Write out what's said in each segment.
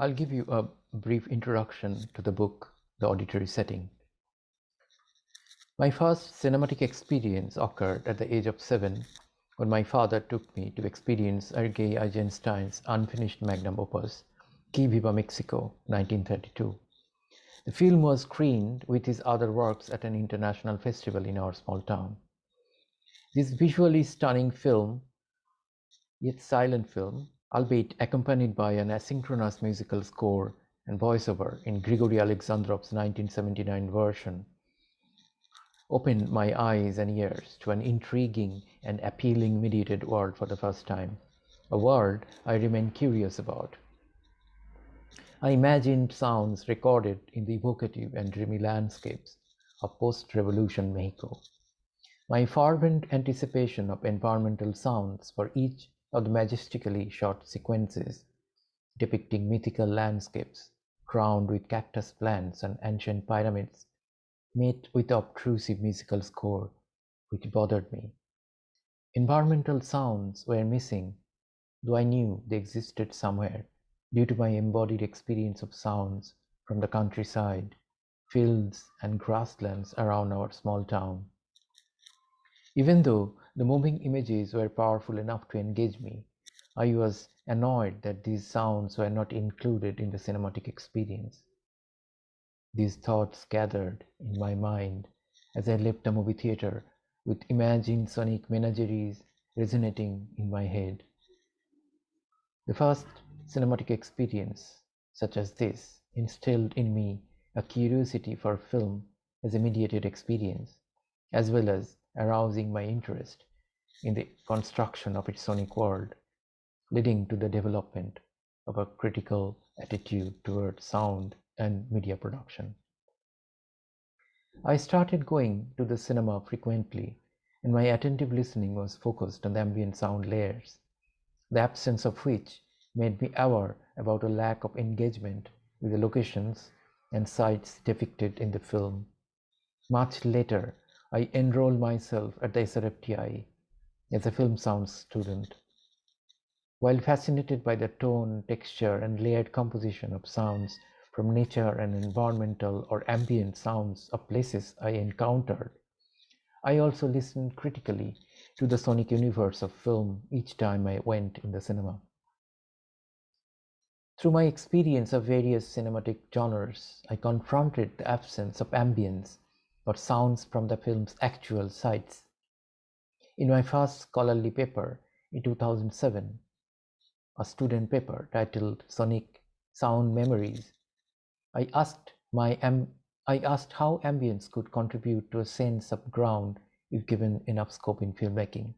I'll give you a brief introduction to the book, The Auditory Setting. My first cinematic experience occurred at the age of 7 when my father took me to experience Sergei Eisenstein's unfinished magnum opus, Que Viva Mexico, 1932. The film was screened with his other works at an international festival in our small town. This visually stunning film, yet silent film, albeit accompanied by an asynchronous musical score and voiceover in Grigory Alexandrov's 1979 version, opened my eyes and ears to an intriguing and appealing mediated world for the first time, a world I remain curious about. I imagined sounds recorded in the evocative and dreamy landscapes of post-revolution Mexico. My fervent anticipation of environmental sounds for each of the majestically shot sequences depicting mythical landscapes crowned with cactus plants and ancient pyramids met with the obtrusive musical score which bothered me. Environmental sounds were missing, though I knew they existed somewhere due to my embodied experience of sounds from the countryside, fields, and grasslands around our small town. Even though the moving images were powerful enough to engage me, I was annoyed that these sounds were not included in the cinematic experience. These thoughts gathered in my mind as I left the movie theater with imagined sonic menageries resonating in my head. The first cinematic experience, such as this, instilled in me a curiosity for film as a mediated experience, as well as arousing my interest in the construction of its sonic world, leading to the development of a critical attitude towards sound and media production. I started going to the cinema frequently, and my attentive listening was focused on the ambient sound layers, the absence of which made me aware about a lack of engagement with the locations and sites depicted in the film. Much later, I enrolled myself at the SRFTI as a film sounds student. While fascinated by the tone, texture, and layered composition of sounds from nature and environmental or ambient sounds of places I encountered, I also listened critically to the sonic universe of film each time I went in the cinema. Through my experience of various cinematic genres, I confronted the absence of ambience or sounds from the film's actual sites. In my first scholarly paper in 2007, a student paper titled Sonic Sound Memories, I asked how ambience could contribute to a sense of ground if given enough scope in filmmaking.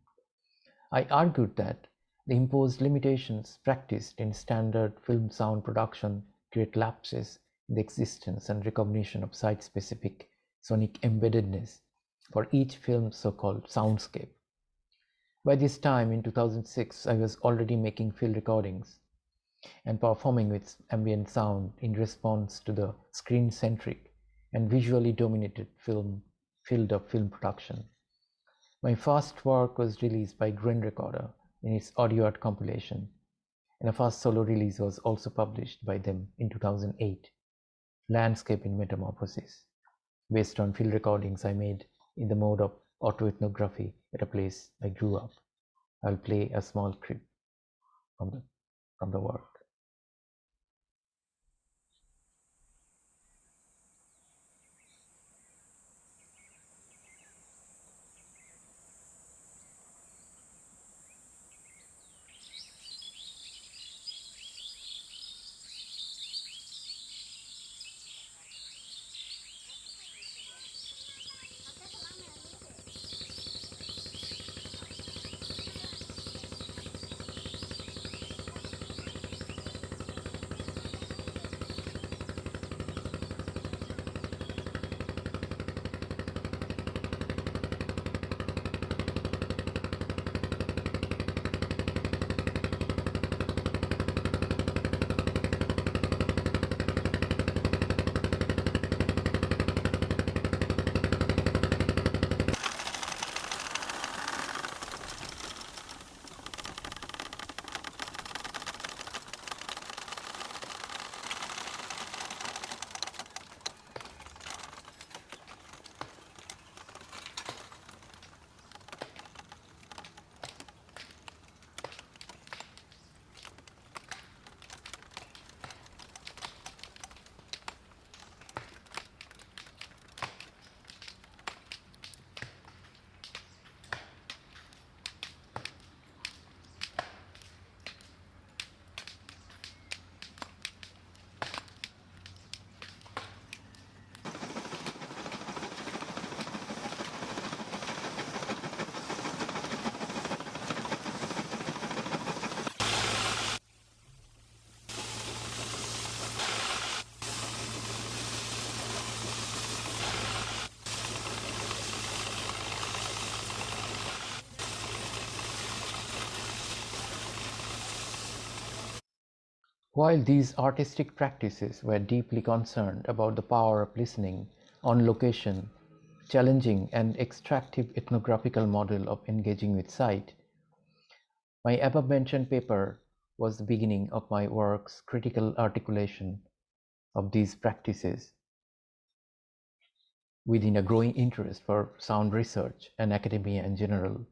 I argued that the imposed limitations practiced in standard film sound production create lapses in the existence and recognition of site-specific sonic embeddedness for each film's so-called soundscape. By this time, in 2006, I was already making field recordings and performing with ambient sound in response to the screen-centric and visually dominated field of film production. My first work was released by Grain Recorder in its audio art compilation, and a first solo release was also published by them in 2008, Landscape in Metamorphosis, based on field recordings I made in the mode of autoethnography at a place I grew up. I'll play a small clip from the work. While these artistic practices were deeply concerned about the power of listening on location, challenging an extractive ethnographical model of engaging with sight, my above-mentioned paper was the beginning of my work's critical articulation of these practices within a growing interest for sound research and academia in general,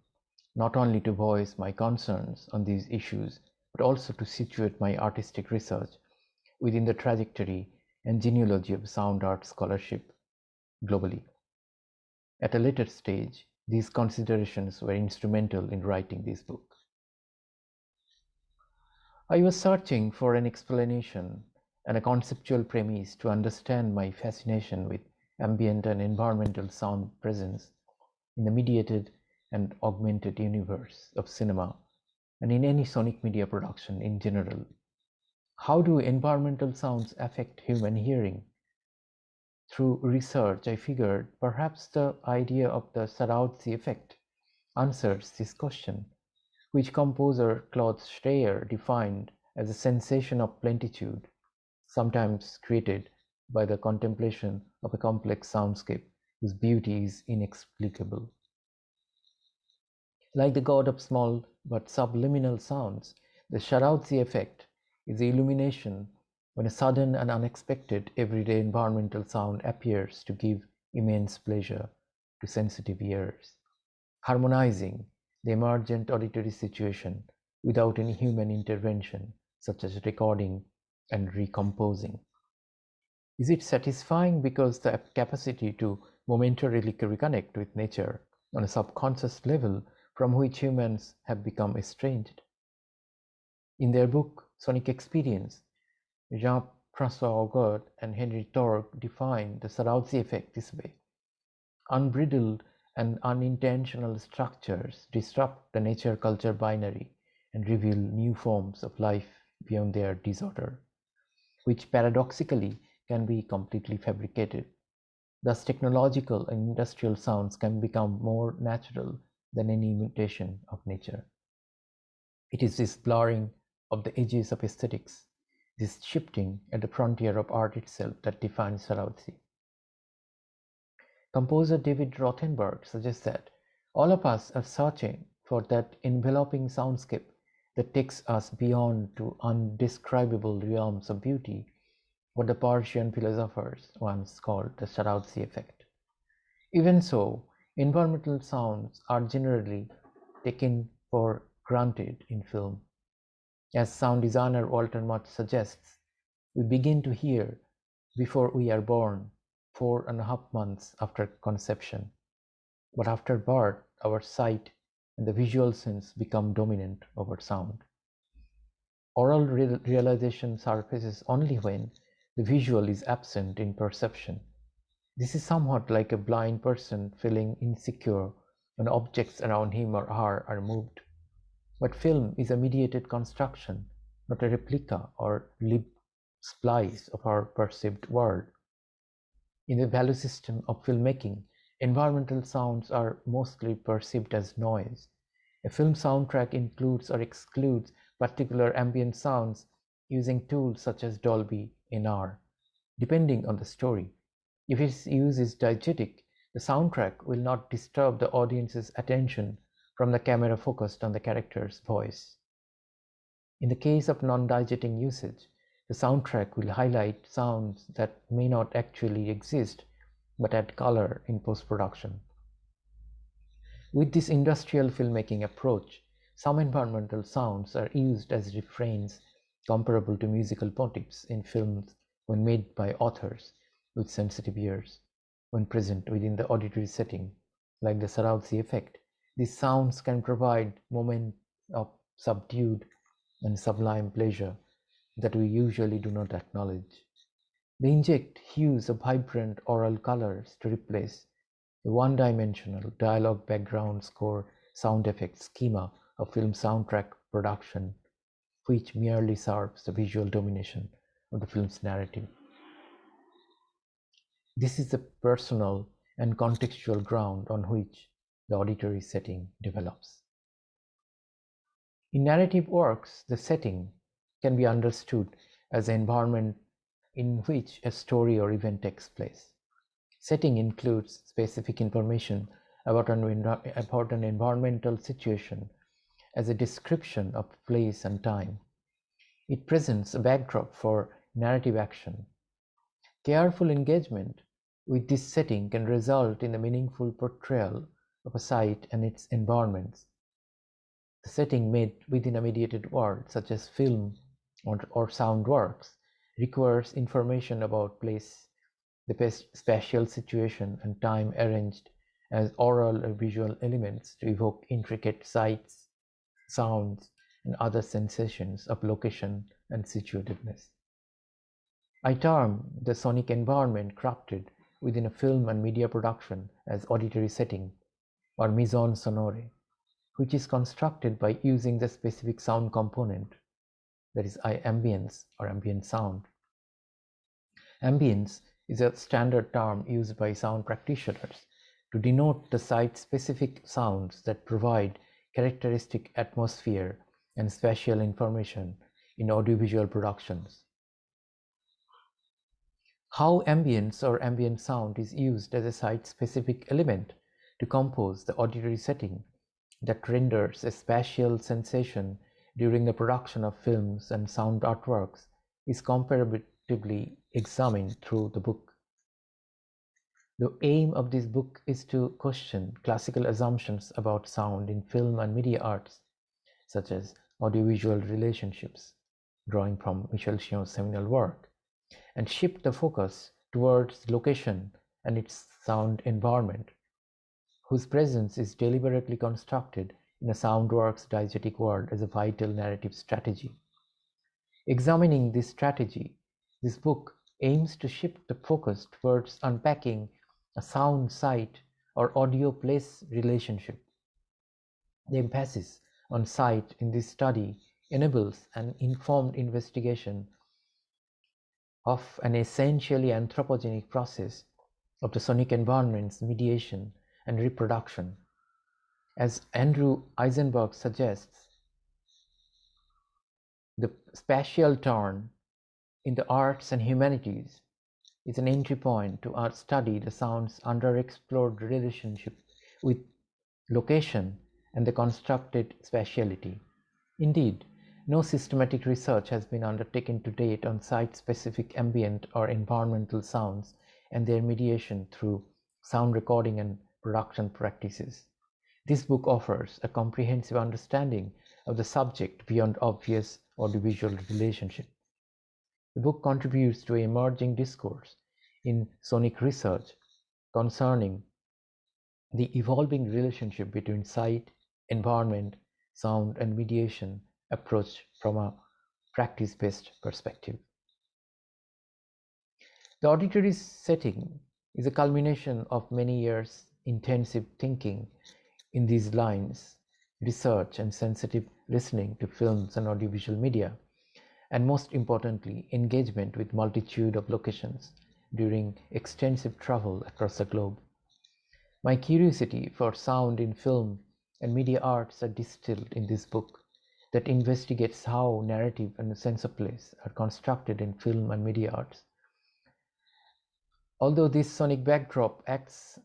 not only to voice my concerns on these issues, but also to situate my artistic research within the trajectory and genealogy of sound art scholarship globally. At a later stage, these considerations were instrumental in writing this book. I was searching for an explanation and a conceptual premise to understand my fascination with ambient and environmental sound presence in the mediated and augmented universe of cinema and in any sonic media production in general. How do environmental sounds affect human hearing? Through research, I figured perhaps the idea of the Sarauzi effect answers this question, which composer Claude Steyer defined as a sensation of plenitude, sometimes created by the contemplation of a complex soundscape whose beauty is inexplicable. Like the god of small but subliminal sounds, the Sarauzi effect is the illumination when a sudden and unexpected everyday environmental sound appears to give immense pleasure to sensitive ears, harmonizing the emergent auditory situation without any human intervention, such as recording and recomposing. Is it satisfying because the capacity to momentarily reconnect with nature on a subconscious level from which humans have become estranged? In their book, Sonic Experience, Jean-François Augard and Henry Torg define the Sarauzi effect this way. Unbridled and unintentional structures disrupt the nature-culture binary and reveal new forms of life beyond their disorder, which paradoxically can be completely fabricated. Thus, technological and industrial sounds can become more natural than any imitation of nature. It is this blurring of the edges of aesthetics, this shifting at the frontier of art itself that defines Sarauzi. Composer David Rothenberg suggests that all of us are searching for that enveloping soundscape that takes us beyond to undescribable realms of beauty, what the Persian philosophers once called the Sarauzi effect. Even so, environmental sounds are generally taken for granted in film. As sound designer Walter Mott suggests, we begin to hear before we are born, 4.5 months after conception. But after birth, our sight and the visual sense become dominant over sound. Oral realization surfaces only when the visual is absent in perception. This is somewhat like a blind person feeling insecure when objects around him or her are moved. But film is a mediated construction, not a replica or lip splice of our perceived world. In the value system of filmmaking, environmental sounds are mostly perceived as noise. A film soundtrack includes or excludes particular ambient sounds using tools such as Dolby NR, depending on the story. If its use is diegetic, the soundtrack will not disturb the audience's attention from the camera focused on the character's voice. In the case of non-diegetic usage, the soundtrack will highlight sounds that may not actually exist but add color in post-production. With this industrial filmmaking approach, some environmental sounds are used as refrains comparable to musical motifs in films when made by authors with sensitive ears. When present within the auditory setting, like the Sarauzi effect, these sounds can provide moments of subdued and sublime pleasure that we usually do not acknowledge. They inject hues of vibrant aural colors to replace the one-dimensional dialogue background score sound effect schema of film soundtrack production, which merely serves the visual domination of the film's narrative. This is the personal and contextual ground on which the auditory setting develops. In narrative works, the setting can be understood as the environment in which a story or event takes place. Setting includes specific information about an environmental situation as a description of place and time. It presents a backdrop for narrative action. Careful engagement with this setting can result in a meaningful portrayal of a site and its environments. The setting made within a mediated world, such as film or sound works, requires information about place, the spatial situation, and time arranged as oral or visual elements to evoke intricate sights, sounds, and other sensations of location and situatedness. I term the sonic environment crafted within a film and media production as auditory setting, or mise en sonore, which is constructed by using the specific sound component, that is ambience or ambient sound. Ambience is a standard term used by sound practitioners to denote the site-specific sounds that provide characteristic atmosphere and spatial information in audiovisual productions. How ambience or ambient sound is used as a site-specific element to compose the auditory setting that renders a spatial sensation during the production of films and sound artworks is comparatively examined through the book. The aim of this book is to question classical assumptions about sound in film and media arts, such as audiovisual relationships, drawing from Michel Chion's seminal work, and shift the focus towards location and its sound environment, whose presence is deliberately constructed in a soundworks diegetic world as a vital narrative strategy. Examining this strategy, this book aims to shift the focus towards unpacking a sound site or audio place relationship. The emphasis on site in this study enables an informed investigation of an essentially anthropogenic process of the sonic environment's mediation and reproduction. As Andrew Eisenberg suggests, the spatial turn in the arts and humanities is an entry point to our study the sound's underexplored relationship with location and the constructed spatiality. Indeed, no systematic research has been undertaken to date on site-specific ambient or environmental sounds and their mediation through sound recording and production practices. This book offers a comprehensive understanding of the subject beyond obvious audiovisual relationship. The book contributes to an emerging discourse in sonic research concerning the evolving relationship between sight, environment, sound, and mediation approach from a practice-based perspective. The auditory setting is a culmination of many years' intensive thinking in these lines, research and sensitive listening to films and audiovisual media, and most importantly, engagement with multitude of locations during extensive travel across the globe. My curiosity for sound in film and media arts are distilled in this book that investigates how narrative and sense of place are constructed in film and media arts. Although this sonic backdrop acts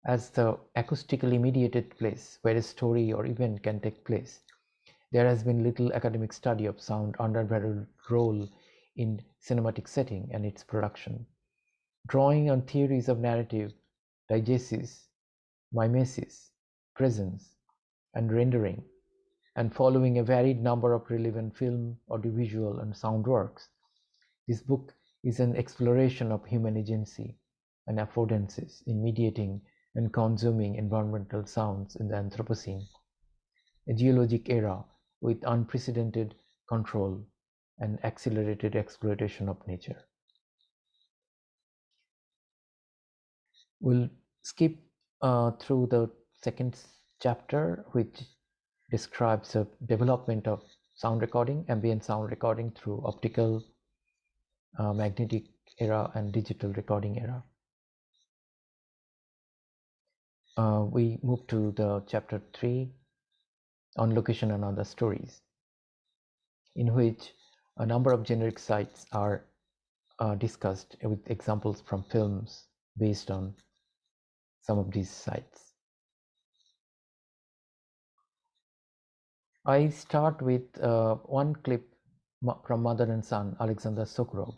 as the acoustically mediated place where a story or event can take place, there has been little academic study of sound undervalued role in cinematic setting and its production. Drawing on theories of narrative, diegesis, mimesis, presence, and rendering, and following a varied number of relevant film, audiovisual, and sound works, this book is an exploration of human agency and affordances in mediating and consuming environmental sounds in the Anthropocene, a geologic era with unprecedented control and accelerated exploitation of nature. We'll skip through the second chapter, which describes the development of sound recording, ambient sound recording through optical, magnetic era, and digital recording era. We move to the chapter 3 on location and other stories, in which A number of generic sites are discussed with examples from films based on some of these sites. I start with one clip from Mother and Son, Alexander Sokurov.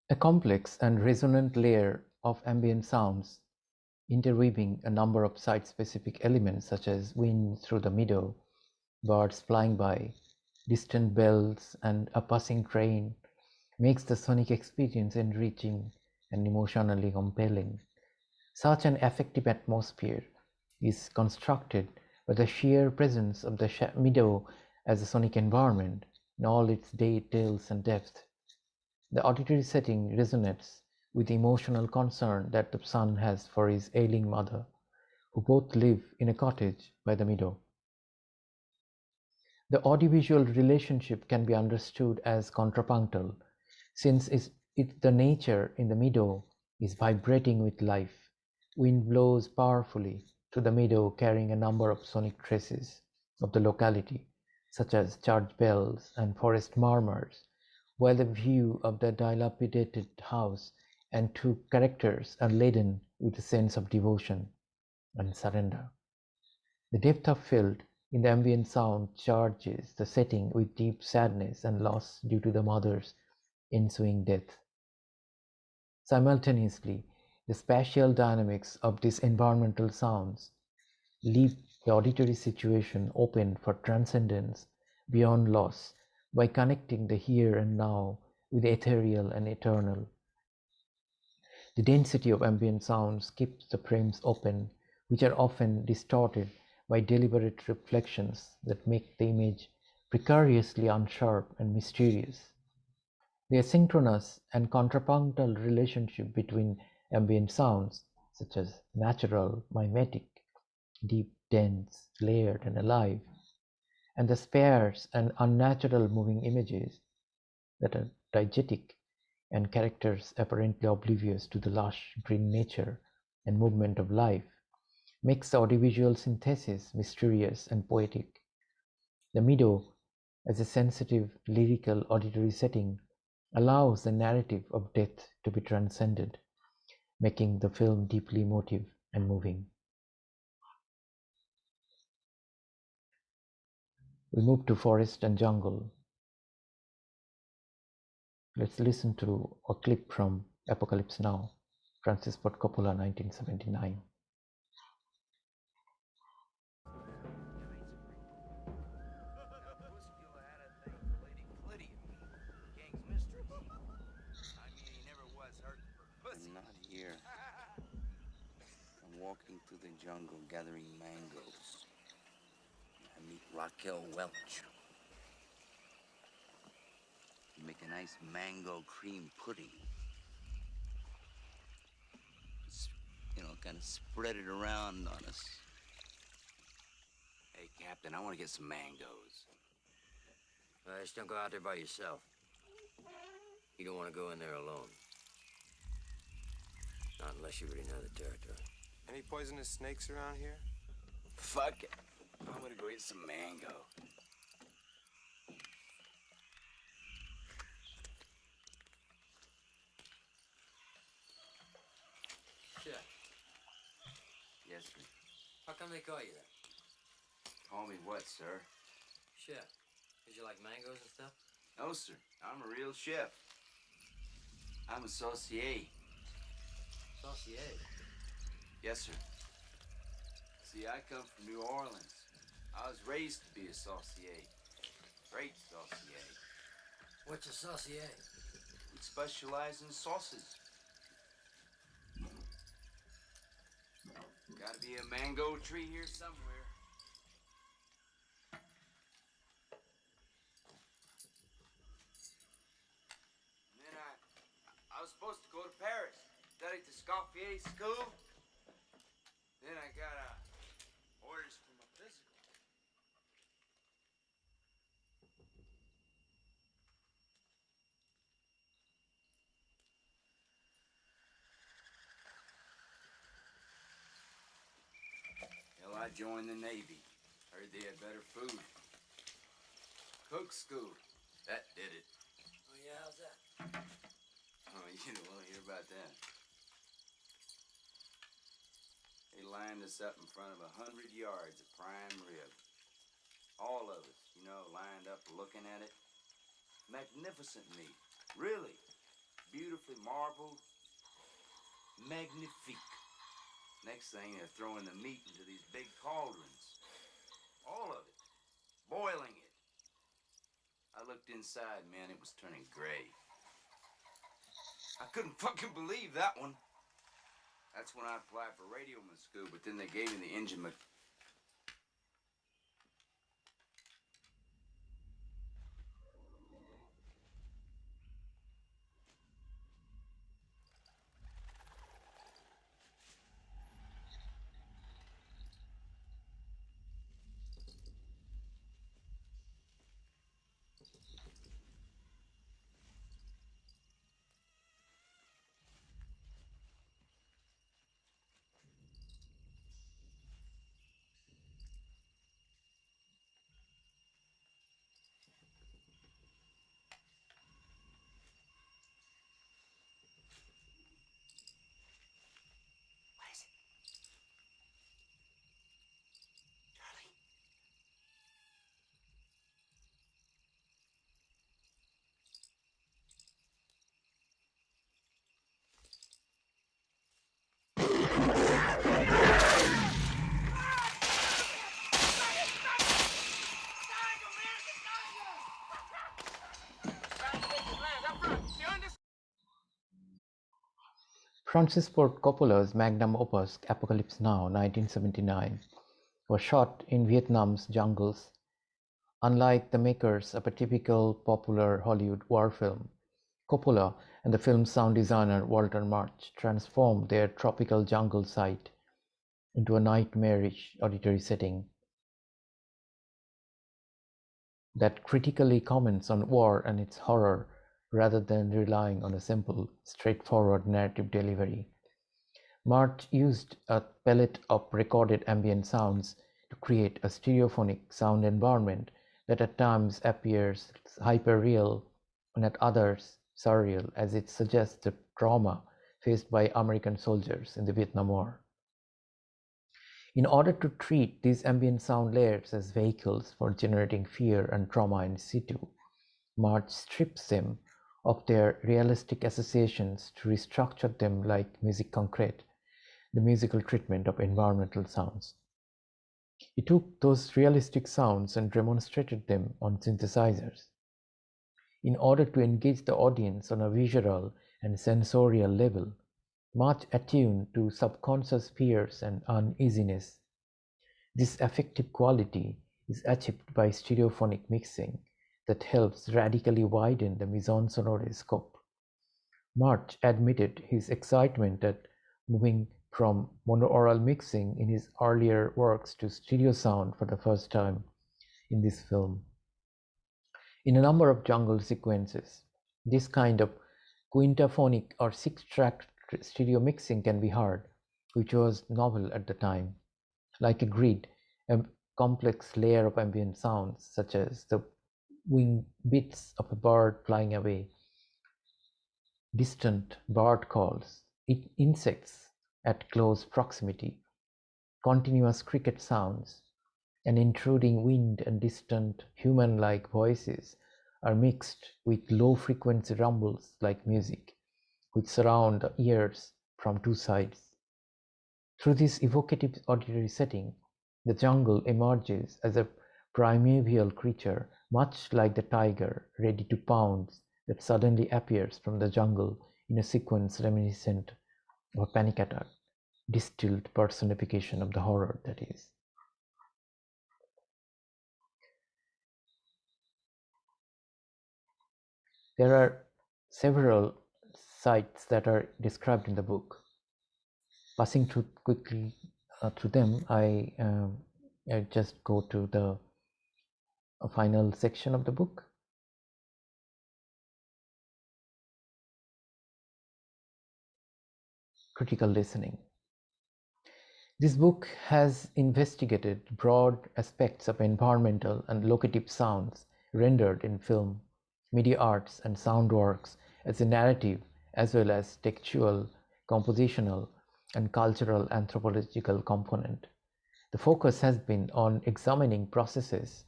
A complex and resonant layer of ambient sounds, interweaving a number of site-specific elements such as wind through the meadow, birds flying by, distant bells, and a passing train, makes the sonic experience enriching and emotionally compelling. Such an affective atmosphere is constructed by the sheer presence of the meadow as a sonic environment in all its details and depth. The auditory setting resonates with the emotional concern that the son has for his ailing mother, who both live in a cottage by the meadow. The audiovisual relationship can be understood as contrapunctal, since the nature in the meadow is vibrating with life. Wind blows powerfully through the meadow, carrying a number of sonic traces of the locality, such as church bells and forest murmurs, while the view of the dilapidated house and two characters are laden with a sense of devotion and surrender. The depth of field in the ambient sound charges the setting with deep sadness and loss due to the mother's ensuing death. Simultaneously, the spatial dynamics of these environmental sounds leave the auditory situation open for transcendence beyond loss by connecting the here and now with the ethereal and eternal. The density of ambient sounds keeps the frames open, which are often distorted by deliberate reflections that make the image precariously unsharp and mysterious. The asynchronous and contrapunctal relationship between ambient sounds, such as natural, mimetic, deep, dense, layered, and alive, and the sparse and unnatural moving images that are diegetic and characters apparently oblivious to the lush green nature and movement of life, makes the audiovisual synthesis mysterious and poetic. The meadow, as a sensitive, lyrical auditory setting, allows the narrative of death to be transcended, making the film deeply emotive and moving. We move to forest and jungle. Let's listen to a clip from Apocalypse Now, Francis Ford Coppola, 1979. Not here. I'm walking through the jungle gathering mangoes. I meet Raquel Welch. We make a nice mango cream pudding. Kind of spread it around on us. Hey, Captain, I want to get some mangoes. Just don't go out there by yourself. You don't want to go in there alone. Not unless you really know the territory. Any poisonous snakes around here? Fuck it. I'm gonna go get some mango. Shit. Yes, sir. How come they call you that? Call me what, sir? Chef. Because you like mangoes and stuff? No, sir. I'm a real chef. I'm a saucier. Saucier. Yes, sir. See, I come from New Orleans. I was raised to be a saucier. Great saucier. What's a saucier? We specialize in sauces. Gotta be a mango tree here somewhere. And then I was supposed to go to Paris, study at the Scoffier School. Then I got orders for my physical. Hell, I joined the Navy. Heard they had better food. Cook school. That did it. Oh, yeah, how's that? Oh, you don't want to hear about that. They lined us up in front of 100 yards of prime rib. All of us, lined up looking at it. Magnificent meat. Really. Beautifully marbled. Magnifique. Next thing, they're throwing the meat into these big cauldrons. All of it. Boiling it. I looked inside, man, it was turning gray. I couldn't fucking believe that one. That's when I applied for radioman school, but then they gave me the engine. What is it? Charlie? Francis Ford Coppola's magnum opus, Apocalypse Now, 1979, was shot in Vietnam's jungles. Unlike the makers of a typical popular Hollywood war film, Coppola and the film's sound designer Walter Murch transformed their tropical jungle site into a nightmarish auditory setting that critically comments on war and its horror rather than relying on a simple, straightforward narrative delivery. Murch used a palette of recorded ambient sounds to create a stereophonic sound environment that at times appears hyper-real and at others surreal, as it suggests the trauma faced by American soldiers in the Vietnam War. In order to treat these ambient sound layers as vehicles for generating fear and trauma in situ, Murch strips them of their realistic associations to restructure them like musique concrète, the musical treatment of environmental sounds. He took those realistic sounds and demonstrated them on synthesizers. In order to engage the audience on a visual and sensorial level, much attuned to subconscious fears and uneasiness. This affective quality is achieved by stereophonic mixing that helps radically widen the mise-en sonore scope. March admitted his excitement at moving from monaural mixing in his earlier works to stereo sound for the first time in this film. In a number of jungle sequences, this kind of quintaphonic or six-track stereo mixing can be heard, which was novel at the time. Like a grid, a complex layer of ambient sounds, such as the wing beats of a bird flying away, distant bird calls, insects at close proximity, continuous cricket sounds, and intruding wind and distant human-like voices are mixed with low-frequency rumbles like music, which surround the ears from two sides. Through this evocative auditory setting, the jungle emerges as a primeval creature, much like the tiger ready to pounce that suddenly appears from the jungle in a sequence reminiscent of a panic attack, distilled personification of the horror that is. There are several sites that are described in the book. Passing through quickly through them, I just go to the final section of the book. Critical listening. This book has investigated broad aspects of environmental and locative sounds rendered in film, media arts, and sound works as a narrative, as well as textual, compositional, and cultural anthropological component. The focus has been on examining processes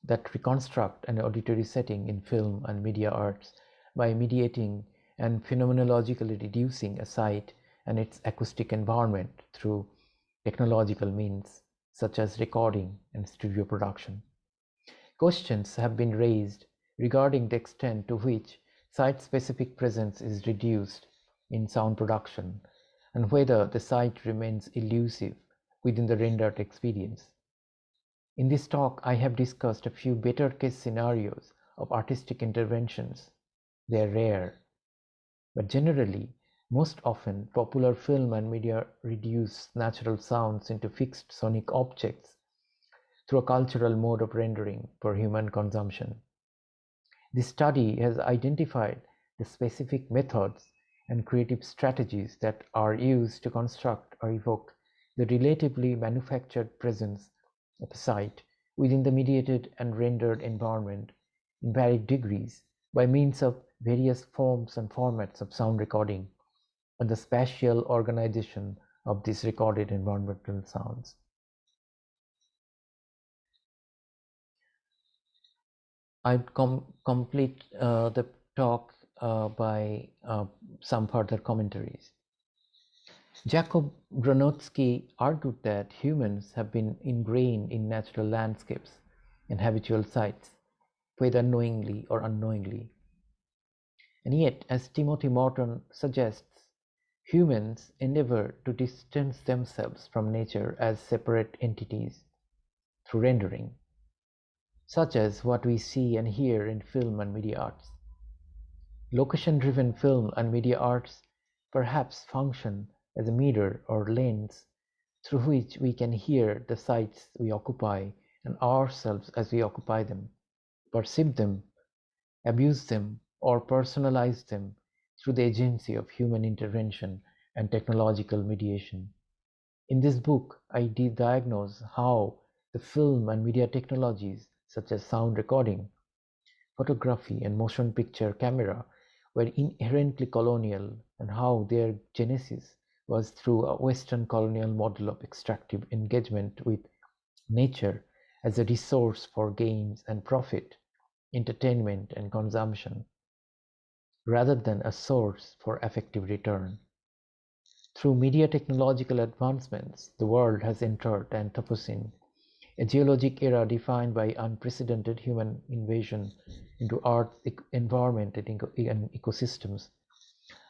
that reconstruct an auditory setting in film and media arts by mediating and phenomenologically reducing a site and its acoustic environment through technological means such as recording and studio production. Questions have been raised regarding the extent to which site-specific presence is reduced in sound production and whether the site remains elusive within the rendered experience. In this talk, I have discussed a few better case scenarios of artistic interventions. They are rare, but generally, most often, popular film and media reduce natural sounds into fixed sonic objects through a cultural mode of rendering for human consumption. This study has identified the specific methods and creative strategies that are used to construct or evoke the relatively manufactured presence of a site within the mediated and rendered environment in varied degrees by means of various forms and formats of sound recording and the spatial organization of these recorded environmental sounds. I complete the talk by some further commentaries. Jacob Bronowski argued that humans have been ingrained in natural landscapes and habitual sites, whether knowingly or unknowingly. And yet, as Timothy Morton suggests, humans endeavor to distance themselves from nature as separate entities through rendering, such as what we see and hear in film and media arts. Location-driven film and media arts perhaps function as a mirror or lens through which we can hear the sites we occupy and ourselves as we occupy them, perceive them, abuse them, or personalize them through the agency of human intervention and technological mediation. In this book, I diagnose how the film and media technologies such as sound recording, photography, and motion picture camera were inherently colonial and how their genesis was through a Western colonial model of extractive engagement with nature as a resource for gains and profit, entertainment, and consumption. rather than a source for affective return. Through media technological advancements, the world has entered Anthropocene, a geologic era defined by unprecedented human invasion into Earth's environment and ecosystems.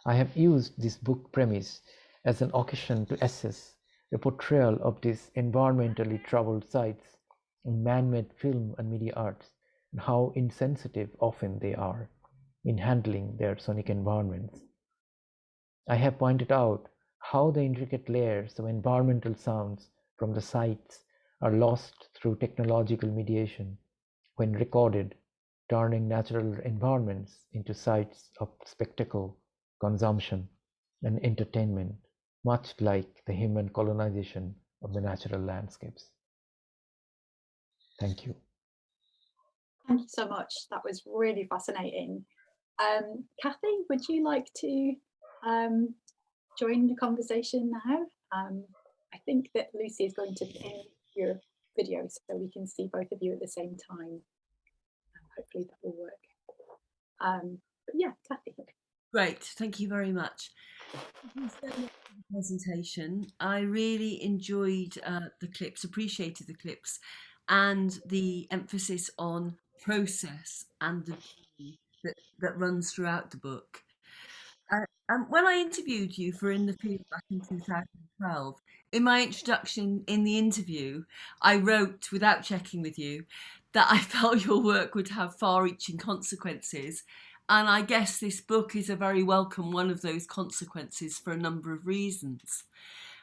I have used this book premise as an occasion to assess the portrayal of these environmentally troubled sites in man-made film and media arts, and how insensitive often they are in handling their sonic environments. I have pointed out how the intricate layers of environmental sounds from the sites are lost through technological mediation when recorded, turning natural environments into sites of spectacle, consumption, and entertainment, much like the human colonization of the natural landscapes. Thank you. Thank you so much. That was really fascinating. Cathy, would you like to join the conversation now? I think that Lucy is going to pin your video so we can see both of you at the same time. Hopefully that will work. But yeah, Cathy. Great, thank you very much. Thank you so much for the presentation. I really enjoyed the clips, appreciated the clips, and the emphasis on process and the journey that runs throughout the book. When I interviewed you for In the Field back in 2012, in my introduction in the interview, I wrote, without checking with you, that I felt your work would have far-reaching consequences. And I guess this book is a very welcome one of those consequences for a number of reasons.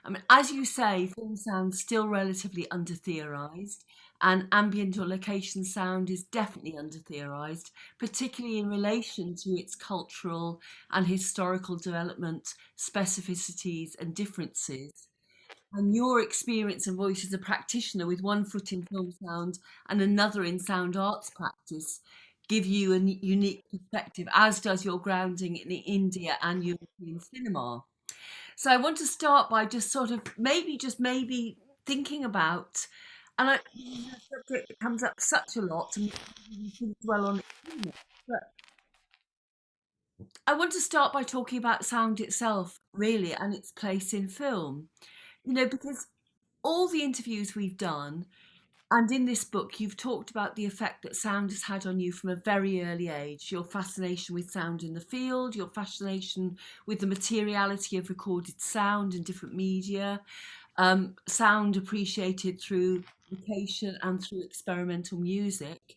I mean, as you say, film sound's still relatively under-theorised, and ambient or location sound is definitely under-theorised, particularly in relation to its cultural and historical development, specificities and differences. And your experience and voice as a practitioner with one foot in film sound and another in sound arts practice give you a unique perspective, as does your grounding in India and European cinema. So I want to start by just sort of maybe thinking about, and a subject that comes up such a lot, and we shouldn't dwell on it too much, but I want to start by talking about sound itself, really, and its place in film. You know, because all the interviews we've done, and in this book, you've talked about the effect that sound has had on you from a very early age, your fascination with sound in the field, your fascination with the materiality of recorded sound in different media, sound appreciated through location and through experimental music.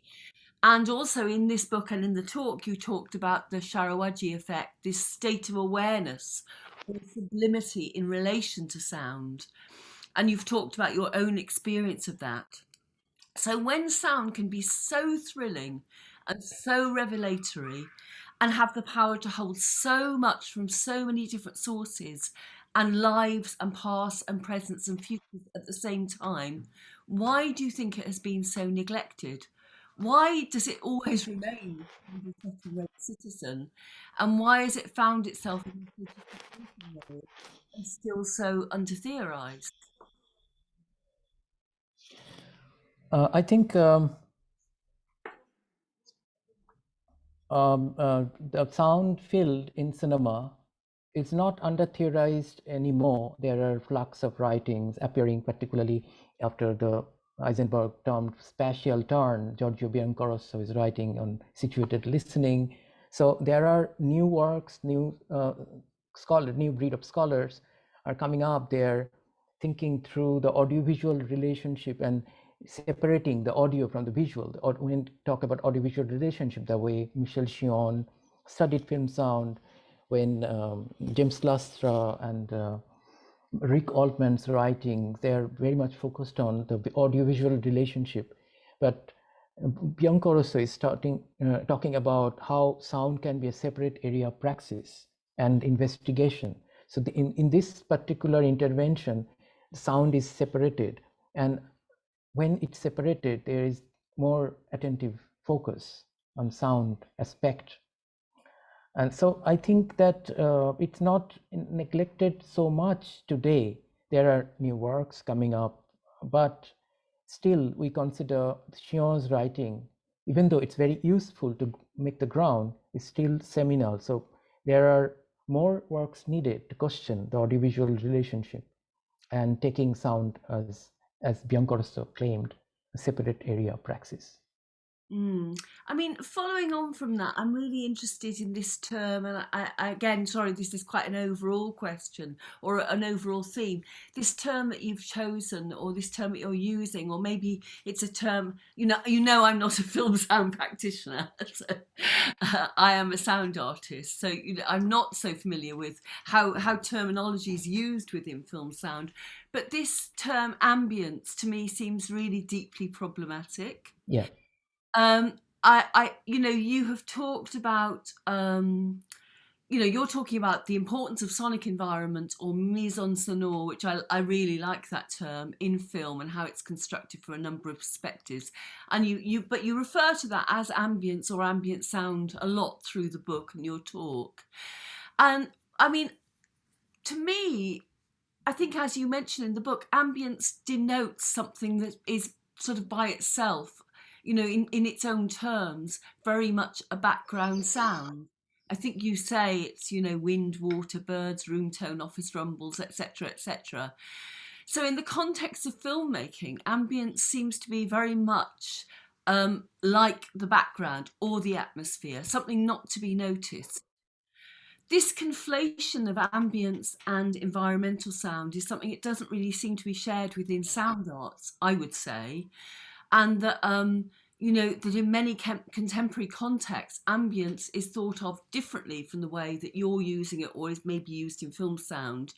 And also in this book and in the talk, you talked about the Sharawaji effect, this state of awareness or sublimity in relation to sound. And you've talked about your own experience of that. So when sound can be so thrilling and so revelatory and have the power to hold so much from so many different sources and lives and past and presents and futures at the same time, why do you think it has been so neglected? Why does it always remain a second-rate citizen? And why has it found itself in a and still so under-theorised? I think the sound field in cinema is not under-theorized anymore. There are flux of writings appearing, particularly after the Eisenberg termed spatial turn. Giorgio Biancorosso is writing on situated listening. So there are new works, new breed of scholars are coming up there, thinking through the audiovisual relationship and separating the audio from the visual. When we talk about audiovisual relationship, the way Michel Chion studied film sound, when James Lastra and Rick Altman's writing, they're very much focused on the audiovisual relationship. But Biancorosso is talking about how sound can be a separate area of praxis and investigation. So in this particular intervention, sound is separated, and when it's separated, there is more attentive focus on sound aspect. And so I think that it's not neglected so much today. There are new works coming up, but still we consider Chion's writing even though it's very useful to make the ground, is still seminal. So there are more works needed to question the audiovisual relationship and taking sound as Biancorso claimed, a separate area of praxis. I mean, following on from that, I'm really interested in this term, and I again, sorry, this is quite an overall question or an overall theme. This term that you've chosen, or this term that you're using, or maybe it's a term. You know, I'm not a film sound practitioner. So, I am a sound artist, so I'm not so familiar with how terminology is used within film sound. But this term ambience to me seems really deeply problematic. Yeah. You have talked about, you're talking about the importance of sonic environment or mise en sonore, which I really like that term in film and how it's constructed from a number of perspectives. And but you refer to that as ambience or ambient sound a lot through the book and your talk. And I mean, to me, I think as you mentioned in the book, ambience denotes something that is sort of by itself, in its own terms, very much a background sound. I think you say it's, wind, water, birds, room tone, office rumbles, etc., etc. So in the context of filmmaking, ambience seems to be very much like the background or the atmosphere, something not to be noticed. This conflation of ambience and environmental sound is something that doesn't really seem to be shared within sound arts, I would say. And that, that in many contemporary contexts, ambience is thought of differently from the way that you're using it or is maybe used in film sound.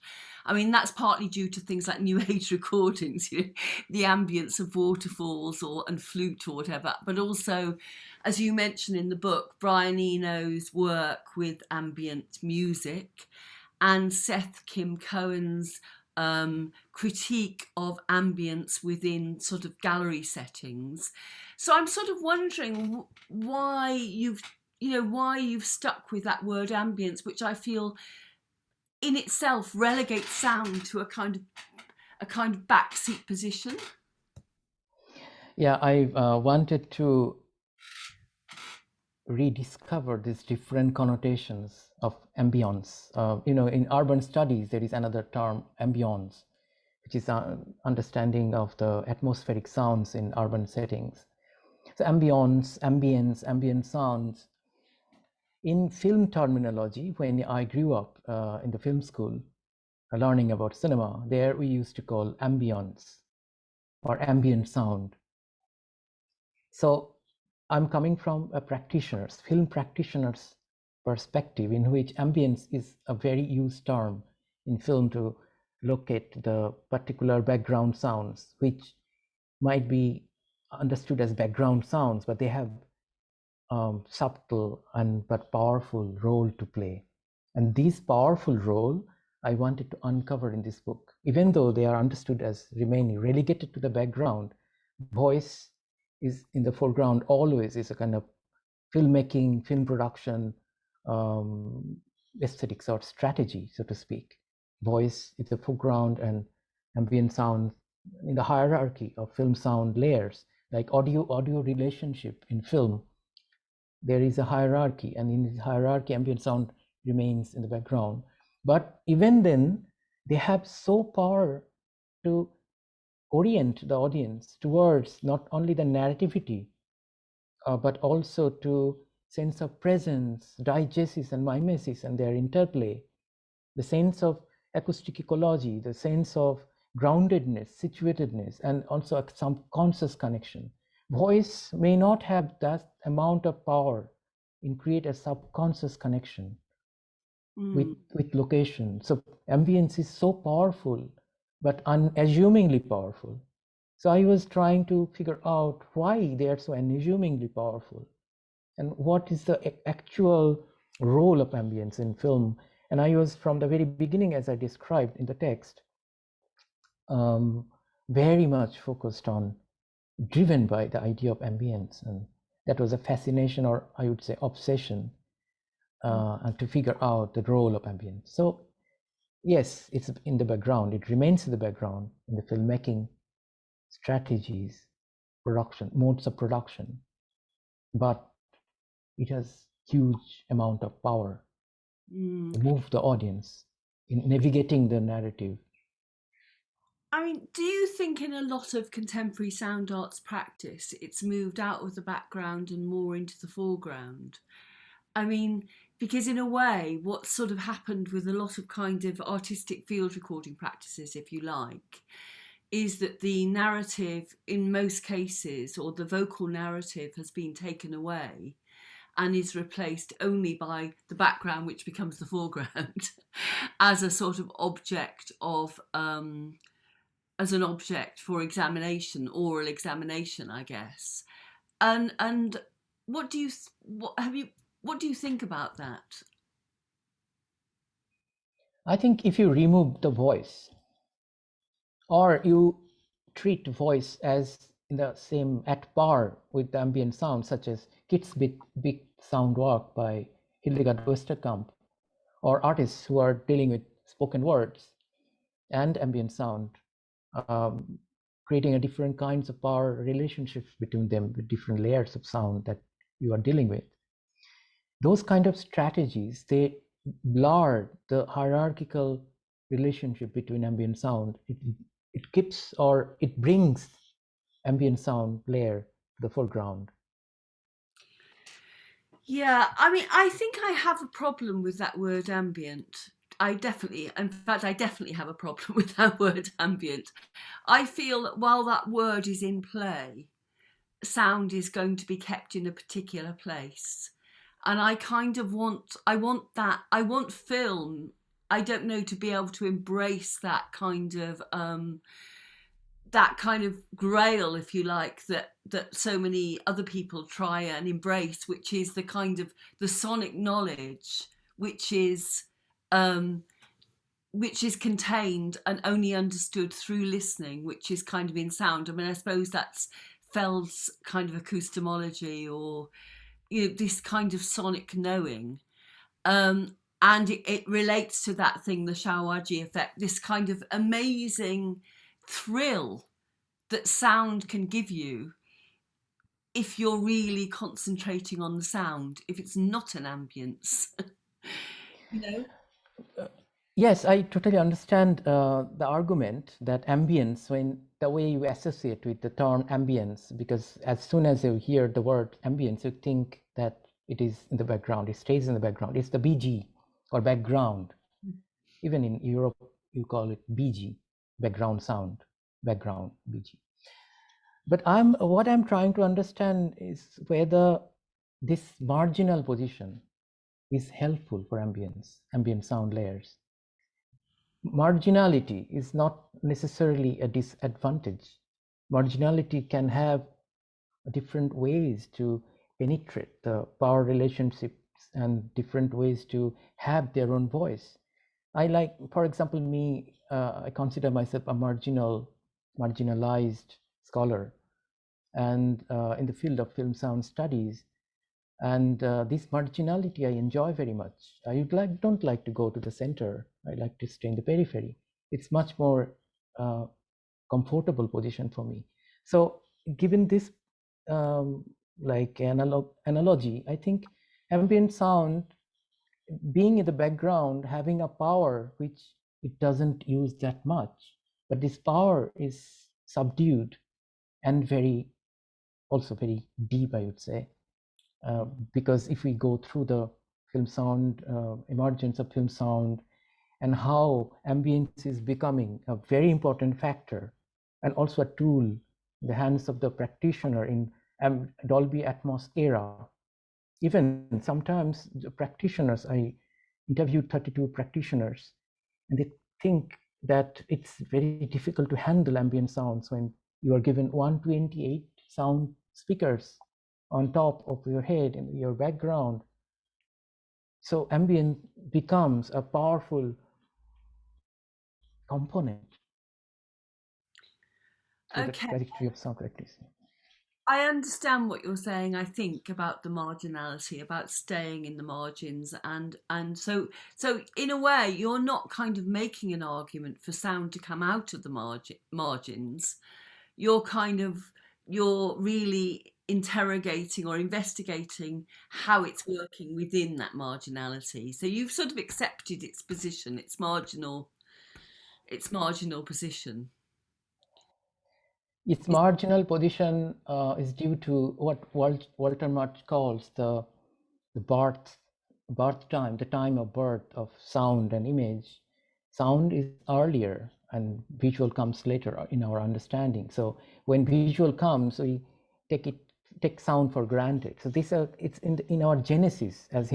I mean, that's partly due to things like New Age recordings, the ambience of waterfalls and flute or whatever, but also, as you mentioned in the book, Brian Eno's work with ambient music and Seth Kim Cohen's critique of ambience within sort of gallery settings. So I'm sort of wondering why you've stuck with that word ambience, which I feel in itself relegates sound to a kind of backseat position. Yeah, I wanted to rediscover these different connotations of ambience. In urban studies, there is another term, ambience, which is understanding of the atmospheric sounds in urban settings. So ambience, ambient sounds. In film terminology, when I grew up in the film school, learning about cinema, there we used to call ambience or ambient sound. So I'm coming from a film practitioner's perspective, in which ambience is a very used term in film to locate the particular background sounds, which might be understood as background sounds, but they have subtle but powerful role to play. And this powerful role I wanted to uncover in this book. Even though they are understood as remaining relegated to the background, voice is in the foreground always, is a kind of filmmaking, film production, aesthetics or strategy, so to speak. Voice is the foreground and ambient sound in the hierarchy of film sound layers, like audio relationship in film. There is a hierarchy, and in this hierarchy, ambient sound remains in the background. But even then, they have so power to orient the audience towards not only the narrativity, but also to sense of presence, diegesis and mimesis and their interplay, the sense of acoustic ecology, the sense of groundedness, situatedness, and also some conscious connection. Voice may not have that amount of power in create a subconscious connection with location. So ambience is so powerful, but unassumingly powerful. So I was trying to figure out why they are so unassumingly powerful and what is the actual role of ambience in film. And I was, from the very beginning, as I described in the text, very much focused on, driven by the idea of ambience. And that was a fascination, or I would say obsession, and to figure out the role of ambience. So yes, it's in the background. It remains in the background in the filmmaking strategies, production, modes of production. but it has huge amount of power Mm. to move the audience in navigating the narrative. I mean, do you think in a lot of contemporary sound arts practice, it's moved out of the background and more into the foreground? I mean, because in a way, what sort of happened with a lot of kind of artistic field recording practices, if you like, is that the narrative in most cases, or the vocal narrative, has been taken away and is replaced only by the background, which becomes the foreground, as a sort of object of as an object for examination, oral examination, I guess. And what do you what do you think about that? I think if you remove the voice, or you treat voice as in the same at par with the ambient sound, such as Kids Big Sound Work by Hildegard Westerkamp, or artists who are dealing with spoken words and ambient sound, creating a different kinds of power relationships between them with different layers of sound that you are dealing with. Those kind of strategies, they blur the hierarchical relationship between ambient sound. It keeps, or it brings ambient sound layer to the foreground. Yeah, I mean, I think I have a problem with that word ambient. I definitely have a problem with that word ambient. I feel that while that word is in play, sound is going to be kept in a particular place. And I kind of I want film, I don't know, to be able to embrace that kind of grail, if you like, that so many other people try and embrace, which is the kind of the sonic knowledge which is contained and only understood through listening, which is kind of in sound. I mean, I suppose that's Feld's kind of acoustomology, or this kind of sonic knowing. And it relates to that thing, the Shawaji effect, this kind of amazing thrill that sound can give you if you're really concentrating on the sound, if it's not an ambience. you know? Yes, I totally understand the argument that ambience, when the way you associate with the term ambience, because as soon as you hear the word ambience, you think that it is in the background, it stays in the background. It's the BG, or background. Even in Europe, you call it BG, background sound, background BG. But what I'm trying to understand is whether this marginal position is helpful for ambient sound layers. Marginality is not necessarily a disadvantage. Marginality can have different ways to penetrate the power relationships and different ways to have their own voice. I like, for example, I consider myself a marginalized scholar, and in the field of film sound studies. And this marginality I enjoy very much. I don't like to go to the center. I like to stay in the periphery. It's much more comfortable position for me. So given this analogy, I think ambient sound being in the background, having a power which it doesn't use that much, but this power is subdued and also very deep, I would say. Because if we go through the film sound, emergence of film sound, and how ambience is becoming a very important factor and also a tool in the hands of the practitioner in Dolby Atmos era. Even sometimes the practitioners, I interviewed 32 practitioners, and they think that it's very difficult to handle ambient sounds when you are given 128 sound speakers on top of your head in your background. So ambient becomes a powerful component to the trajectory of sound practice. I understand what you're saying, I think, about the marginality, about staying in the margins, and so in a way you're not kind of making an argument for sound to come out of the margins. You're really interrogating or investigating how it's working within that marginality. So you've sort of accepted its position, its marginal position. Its marginal position is due to what Walter Murch calls the birth time, the time of birth of sound and image. Sound is earlier and visual comes later in our understanding. So when visual comes, we take sound for granted. So it's in our genesis as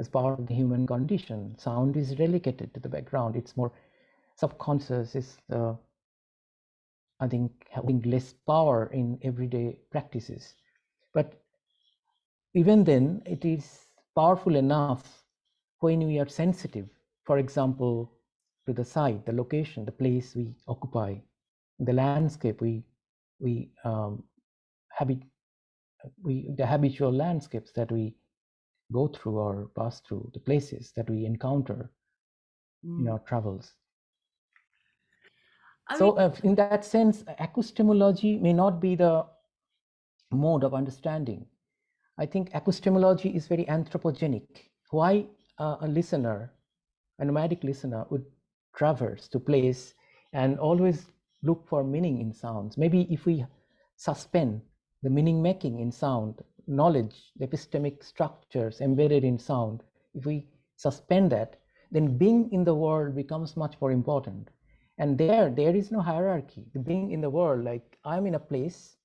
part of the human condition. Sound is relegated to the background. It's more subconscious. It's I think having less power in everyday practices. But even then, it is powerful enough when we are sensitive, for example, to the site, the location, the place we occupy, the landscape the habitual landscapes that we go through or pass through, the places that we encounter in our travels. In that sense, acoustemology may not be the mode of understanding. I think acoustemology is very anthropogenic. Why a nomadic listener would traverse to place and always look for meaning in sounds. Maybe if we suspend the meaning making in sound, knowledge, the epistemic structures embedded in sound, if we suspend that, then being in the world becomes much more important. And there is no hierarchy. The being in the world, like I'm in a place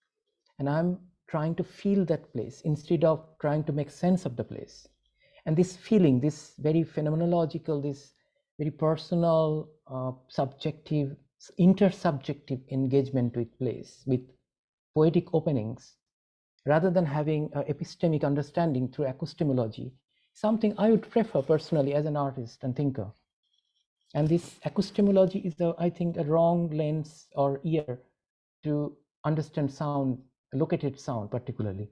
and I'm trying to feel that place instead of trying to make sense of the place. And this feeling, this very phenomenological, this very personal, subjective, intersubjective engagement with place, with poetic openings, rather than having epistemic understanding through acoustemology, something I would prefer personally as an artist and thinker. And this acoustemology is, I think, a wrong lens or ear to understand sound, look at its sound particularly.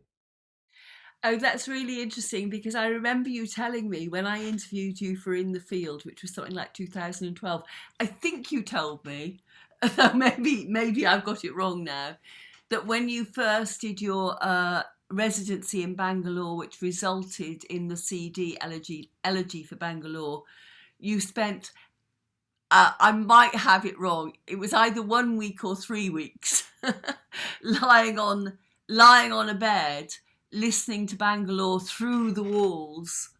Oh, that's really interesting, because I remember you telling me when I interviewed you for In the Field, which was something like 2012, I think you told me, maybe I've got it wrong now, that when you first did your residency in Bangalore, which resulted in the CD Elegy for Bangalore, you spent, I might have it wrong, it was either 1 week or 3 weeks, lying on a bed, listening to Bangalore through the walls.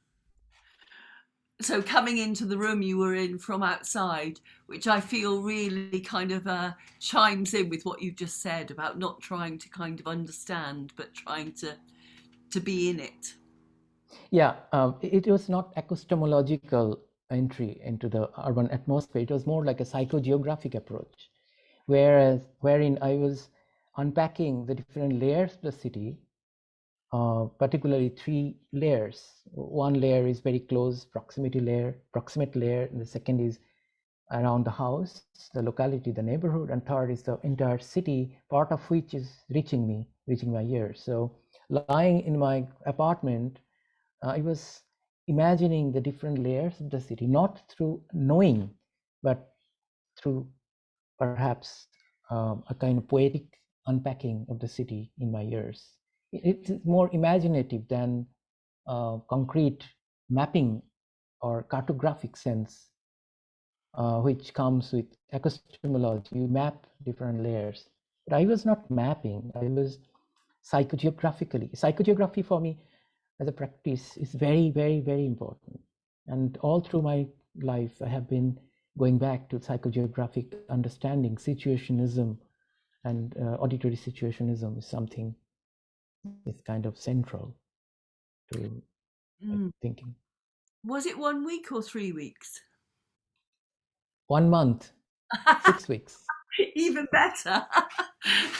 So coming into the room you were in from outside, which I feel really kind of chimes in with what you just said about not trying to kind of understand, but trying to be in it. Yeah, it was not acoustemological entry into the urban atmosphere. It was more like a psychogeographic approach, wherein I was unpacking the different layers of the city, particularly 3 layers. One layer is very close proximate layer, and the second is around the house, the locality, the neighborhood, and third is the entire city, part of which is reaching my ears. So lying in my apartment, I was imagining the different layers of the city, not through knowing, but through perhaps a kind of poetic unpacking of the city in my ears. It's more imaginative than concrete mapping or cartographic sense, which comes with acoustemology. You map different layers. But I was not mapping, I was psychogeographically. Psychogeography for me as a practice is very, very, very important. And all through my life, I have been going back to psychogeographic understanding. Situationism and auditory situationism is something is kind of central to thinking. Was it 1 week or 3 weeks? 1 month, 6 weeks. Even better.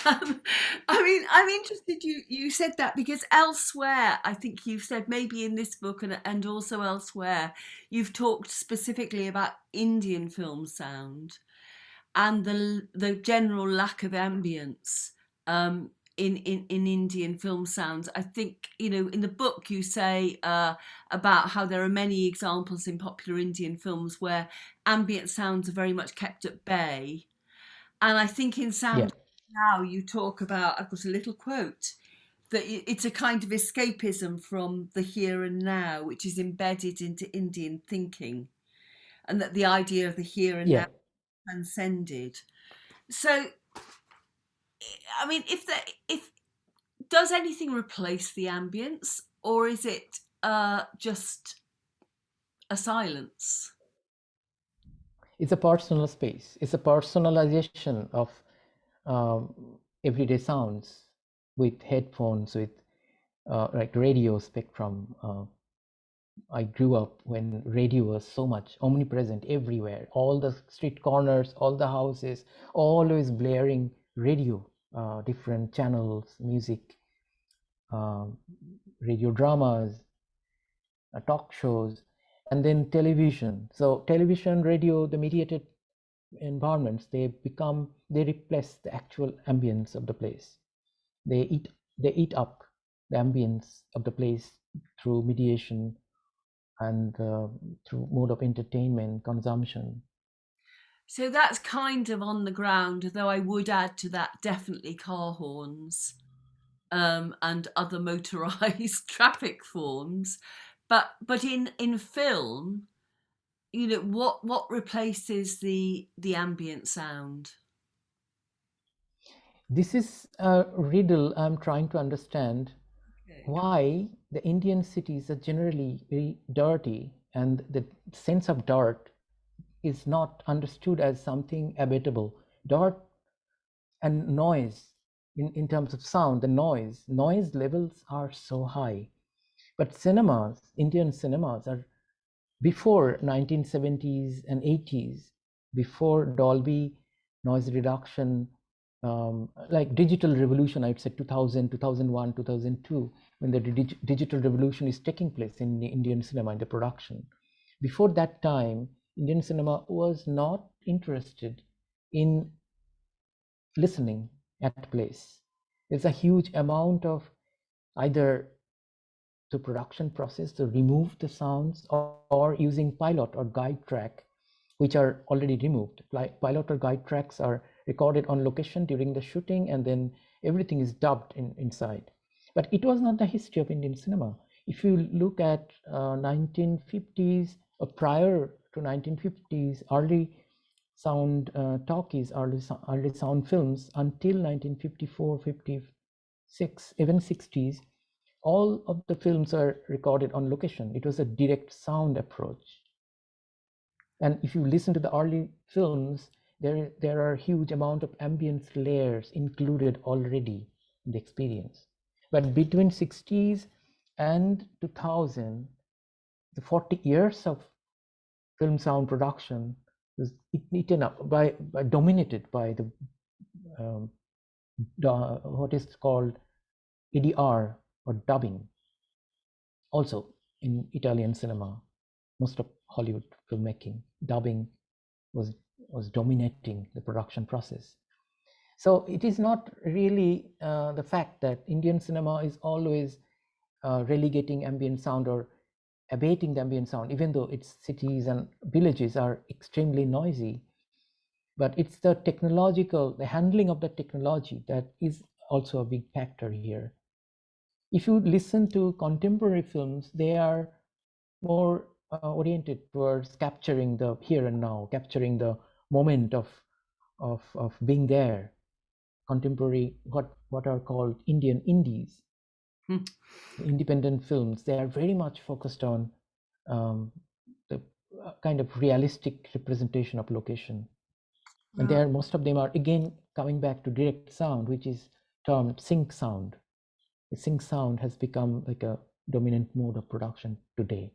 I mean, I'm interested you said that, because elsewhere, I think you've said, maybe in this book and also elsewhere, you've talked specifically about Indian film sound and the general lack of ambience in Indian film sounds. I think, in the book you say about how there are many examples in popular Indian films where ambient sounds are very much kept at bay. And I think in Sound Now you talk about, I've got a little quote, that it's a kind of escapism from the here and now, which is embedded into Indian thinking, and that the idea of the here and now Yeah. transcended. So, I mean, if does anything replace the ambience, or is it just a silence? It's a personal space. It's a personalization of um, everyday sounds with headphones, with like radio spectrum. I grew up when radio was so much omnipresent everywhere. All the street corners, all the houses, always blaring radio, different channels, music, um, radio dramas, talk shows, and then television. So television, radio, the mediated environments, they replace the actual ambience of the place. They eat up the ambience of the place through mediation and through mode of entertainment consumption. So that's kind of on the ground, though I would add to that definitely car horns and other motorized traffic forms. But in film, you know, what replaces the ambient sound? This is a riddle I'm trying to understand. Okay. Why the Indian cities are generally very dirty, and the sense of dirt is not understood as something habitable. Dirt and noise, in terms of sound, the noise levels are so high. But cinemas, Indian cinemas, are before 1970s and 80s, before Dolby noise reduction, like digital revolution, I'd say 2000, 2001, 2002, when the digital revolution is taking place in the Indian cinema, in the production. Before that time, Indian cinema was not interested in listening at place. There's a huge amount of either the production process to remove the sounds, or using pilot or guide track, which are already removed. Like pilot or guide tracks are recorded on location during the shooting, and then everything is dubbed inside. But it was not the history of Indian cinema. If you look at 1950s or prior to 1950s, early sound talkies, early sound films until 1954, 56, even 60s, all of the films are recorded on location. It was a direct sound approach. And if you listen to the early films, there are huge amount of ambience layers included already in the experience. But between 60s and 2000, the 40 years of film sound production was eaten up dominated by the what is called ADR, or dubbing. Also in Italian cinema, most of Hollywood filmmaking, dubbing was dominating the production process. So it is not really the fact that Indian cinema is always relegating ambient sound or abating the ambient sound, even though its cities and villages are extremely noisy. But it's the handling of the technology that is also a big factor here. If you listen to contemporary films, they are more oriented towards capturing the here and now, capturing the moment of being there. Contemporary, what are called Indian indies, independent films, they are very much focused on the kind of realistic representation of location. And there, most of them are again coming back to direct sound, which is termed sync sound. The sync sound has become like a dominant mode of production today.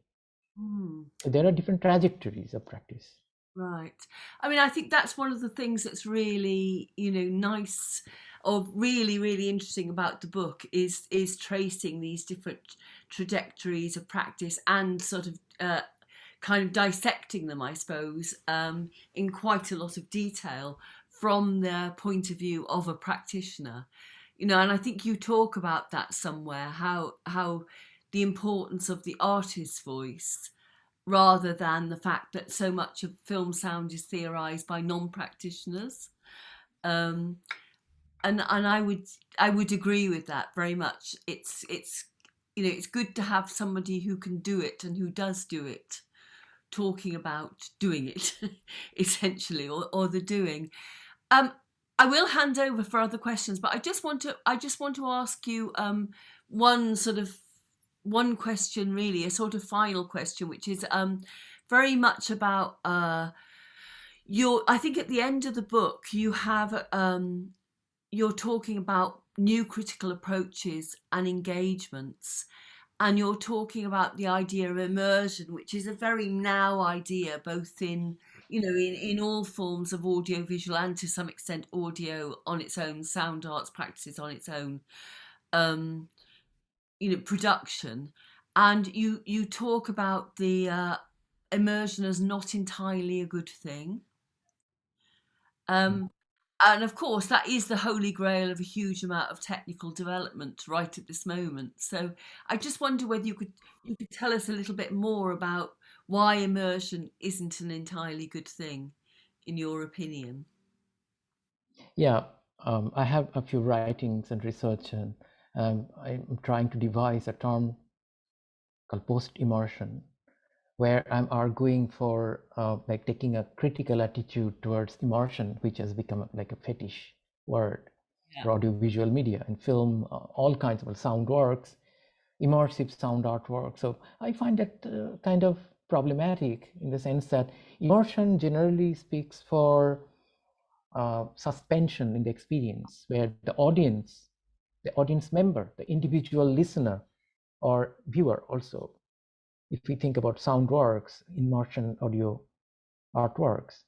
So there are different trajectories of practice. Right. I mean, I think that's one of the things that's really, you know, nice or really, really interesting about the book is tracing these different trajectories of practice and sort of kind of dissecting them, I suppose, in quite a lot of detail from the point of view of a practitioner. You know, and I think you talk about that somewhere, how the importance of the artist's voice, rather than the fact that so much of film sound is theorized by non-practitioners. And and I would agree with that very much. It's it's good to have somebody who can do it and who does do it, talking about doing it, essentially, or the doing. I will hand over for other questions, but I just want to ask you one question, really, a sort of final question, which is very much about I think at the end of the book you have you're talking about new critical approaches and engagements, and you're talking about the idea of immersion, which is a very now idea, both in in all forms of audio visual and to some extent audio on its own, sound arts practices on its own, um, production. And you talk about the immersion as not entirely a good thing. Um, and of course, that is the holy grail of a huge amount of technical development right at this moment. So I just wonder whether you could tell us a little bit more about why immersion isn't an entirely good thing, in your opinion. Yeah, I have a few writings and research, and I'm trying to devise a term called post-immersion, where I'm arguing for like taking a critical attitude towards immersion, which has become like a fetish word for audiovisual media and film, all kinds of sound works, immersive sound artwork. So I find that kind of problematic in the sense that immersion generally speaks for suspension in the experience, where the audience member, the individual listener or viewer also, if we think about sound works, immersion audio artworks,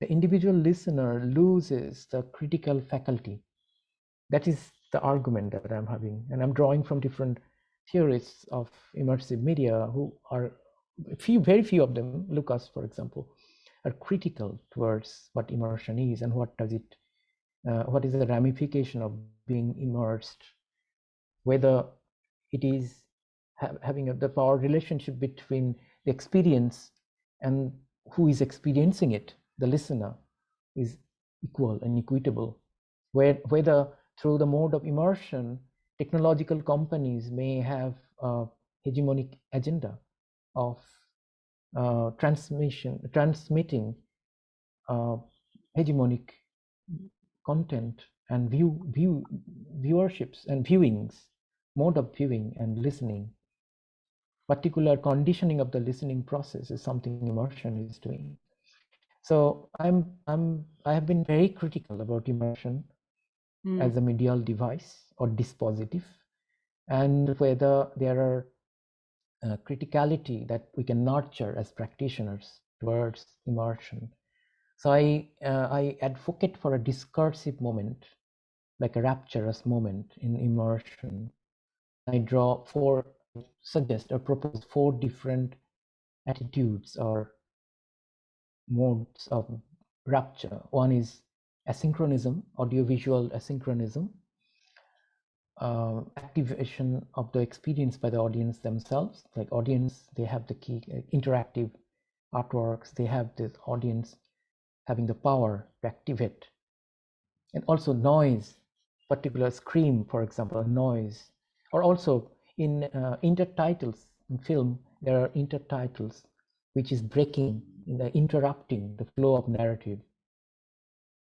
the individual listener loses the critical faculty. That is the argument that I'm having, and I'm drawing from different theorists of immersive media who are very few of them, Lucas, for example, are critical towards what immersion is and what is the ramification of being immersed, whether it is having the power relationship between the experience and who is experiencing it, the listener, is equal and equitable. Whether through the mode of immersion, technological companies may have a hegemonic agenda of transmitting hegemonic content and viewerships and viewings, mode of viewing and listening. Particular conditioning of the listening process is something immersion is doing. So I have been very critical about immersion as a medial device or dispositive, and whether there are criticality that we can nurture as practitioners towards immersion. So I advocate for a discursive moment, like a rapturous moment in immersion. I suggest or propose 4 different attitudes or modes of rapture. One is asynchronism, audiovisual asynchronism, activation of the experience by the audience themselves. Like audience, they have the key interactive artworks, they have the audience having the power to activate. And also noise, particular scream, for example, noise, or also in intertitles in film, there are intertitles which is breaking, interrupting the flow of narrative.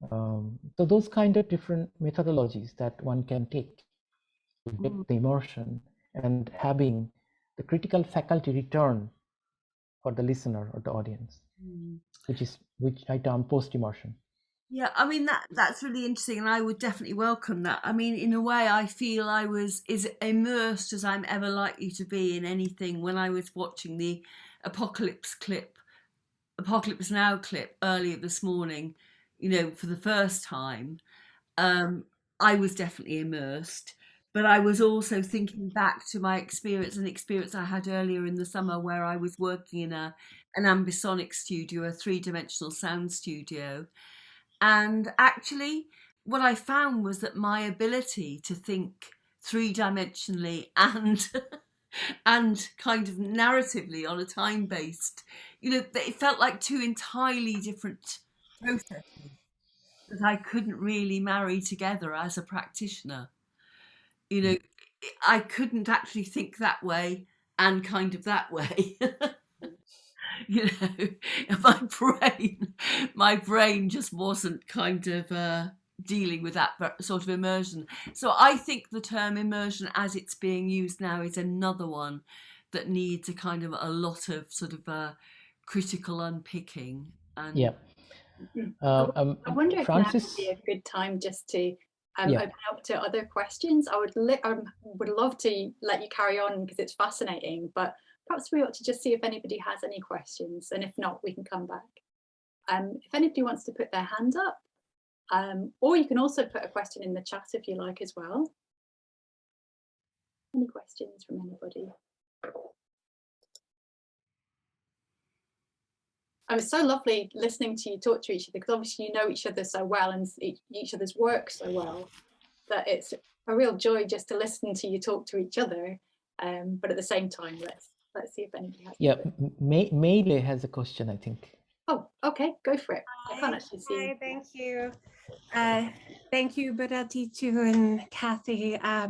So those kind of different methodologies that one can take to get the immersion and having the critical faculty return for the listener or the audience, which I term post-immersion. Yeah, I mean that's really interesting, and I would definitely welcome that. I mean, in a way, I feel I was as immersed as I'm ever likely to be in anything when I was watching the Apocalypse Now clip earlier this morning. For the first time, I was definitely immersed. But I was also thinking back to my experience I had earlier in the summer, where I was working in an ambisonic studio, a 3-dimensional sound studio. And actually, what I found was that my ability to think 3-dimensionally and and kind of narratively on a time-based, it felt like 2 entirely different processes. that I couldn't really marry together as a practitioner. You know, I couldn't actually think that way and kind of that way. You know, my brain just wasn't kind of dealing with that sort of immersion. So I think the term immersion as it's being used now is another one that needs a kind of a lot of sort of critical unpicking. And Yeah. I wonder if now Francis, would be a good time just to yeah. open up to other questions. I would love to let you carry on because it's fascinating, but perhaps we ought to just see if anybody has any questions, and if not, we can come back. If anybody wants to put their hand up, or you can also put a question in the chat if you like as well. Any questions from anybody? It was so lovely listening to you talk to each other, because obviously you know each other so well and each other's work so well that it's a real joy just to listen to you talk to each other. But at the same time, let's see if anybody has. Yeah, Meile has a question, I think. Oh, okay, go for it. I can't actually see. Hi, thank you. Thank you, Budhaditya and Cathy. I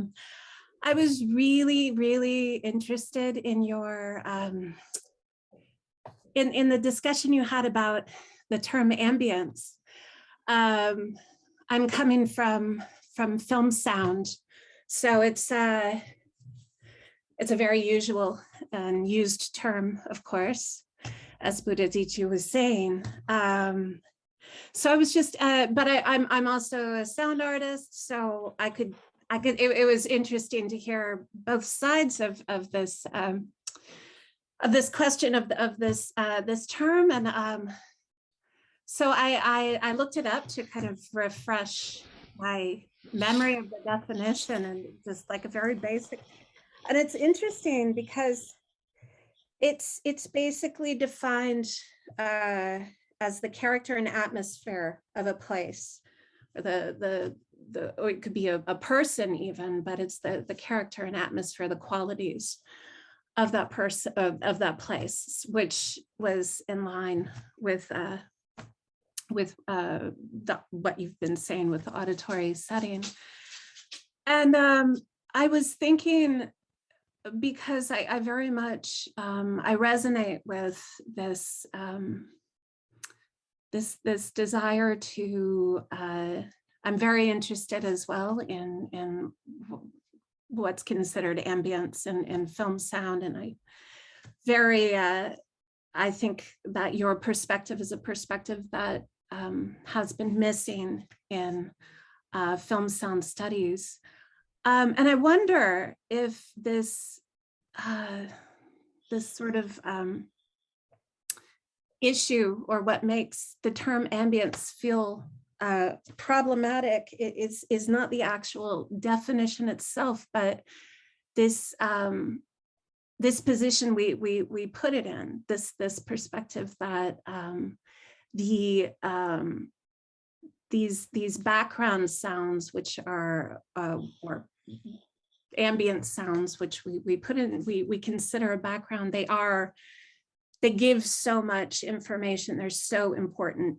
was really interested in your in the discussion you had about the term ambience. I'm coming from film sound, so it's a very usual and used term, of course, as Budhaditya was saying. So I was just, but I'm also a sound artist, so it was interesting to hear both sides of this question of this term, and so I looked it up to kind of refresh my memory of the definition, and just like a very basic. And it's interesting because it's basically defined as the character and atmosphere of a place, or or it could be a person even, but it's the character and atmosphere, the qualities of that person, of that place, which was in line with what you've been saying with the auditory setting. And I was thinking, because I very much I resonate with this this desire to I'm very interested as well in what's considered ambience in film sound, and I think that your perspective is a perspective that has been missing in film sound studies. And I wonder if this sort of issue, or what makes the term ambience feel problematic, is not the actual definition itself, but this this position we put it in, this perspective that these background sounds, which are or ambient sounds, which we put in, we consider a background, they give so much information. They're so important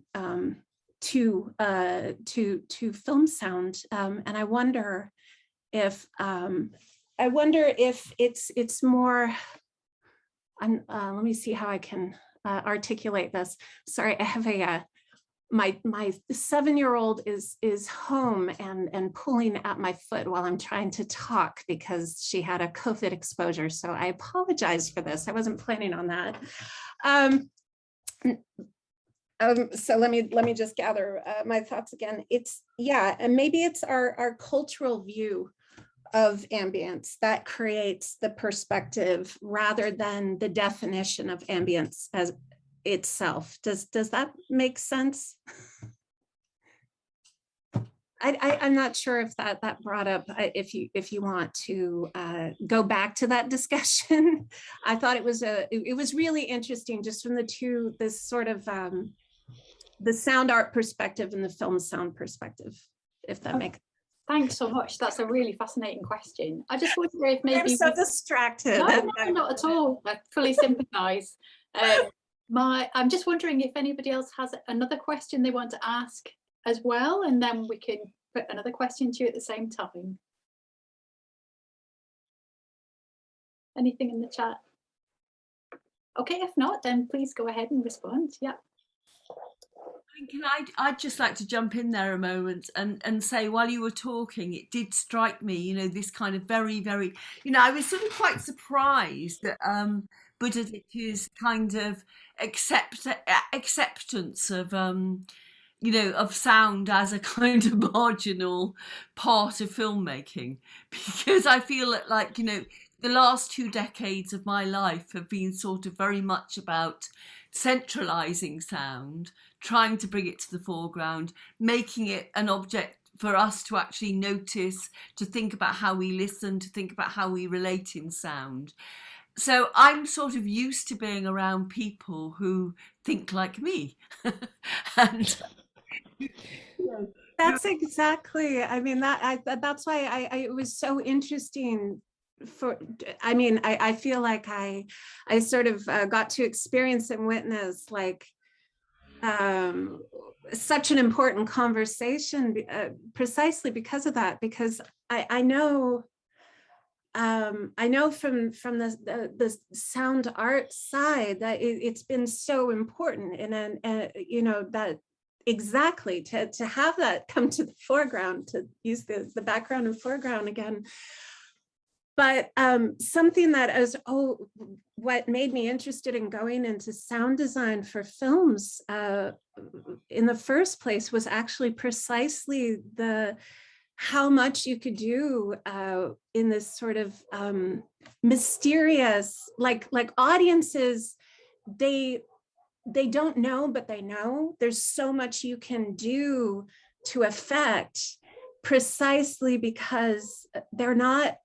to film sound, and I wonder if it's more. Let me see how I can articulate this. Sorry, I have my 7-year-old is home and pulling at my foot while I'm trying to talk because she had a COVID exposure. So I apologize for this. I wasn't planning on that. So let me just gather my thoughts again. And maybe it's our cultural view of ambience that creates the perspective rather than the definition of ambience as itself. Does that make sense? I'm not sure if that brought up, if you want to go back to that discussion. I thought it was really interesting, just from this sort of the sound art perspective and the film sound perspective, if that makes sense. Thanks so much. That's a really fascinating question. I just wonder if maybe I'm so distracted. No, not at all. I fully sympathize. I'm just wondering if anybody else has another question they want to ask as well, and then we can put another question to you at the same time. Anything in the chat? Okay, if not, then please go ahead and respond. Yeah. I'd just like to jump in there a moment and say, while you were talking, it did strike me, you know, this kind of very, very, you know, I was sort of quite surprised that Budhaditya's kind of acceptance of, you know, of sound as a kind of marginal part of filmmaking, because I feel that, like, you know, the last 2 decades of my life have been sort of very much about centralizing sound, trying to bring it to the foreground, making it an object for us to actually notice, to think about how we listen, to think about how we relate in sound. So I'm sort of used to being around people who think like me. And that's exactly, I mean, that's why it was so interesting. I mean, I feel like I sort of got to experience and witness, like, such an important conversation, precisely because of that, because I know from the sound art side that it's been so important, and you know, that exactly to have that come to the foreground, to use the background and foreground again. But something that is, what made me interested in going into sound design for films in the first place was actually precisely how much you could do in this sort of mysterious, like audiences, they don't know, but they know. There's so much you can do to affect, precisely because they're not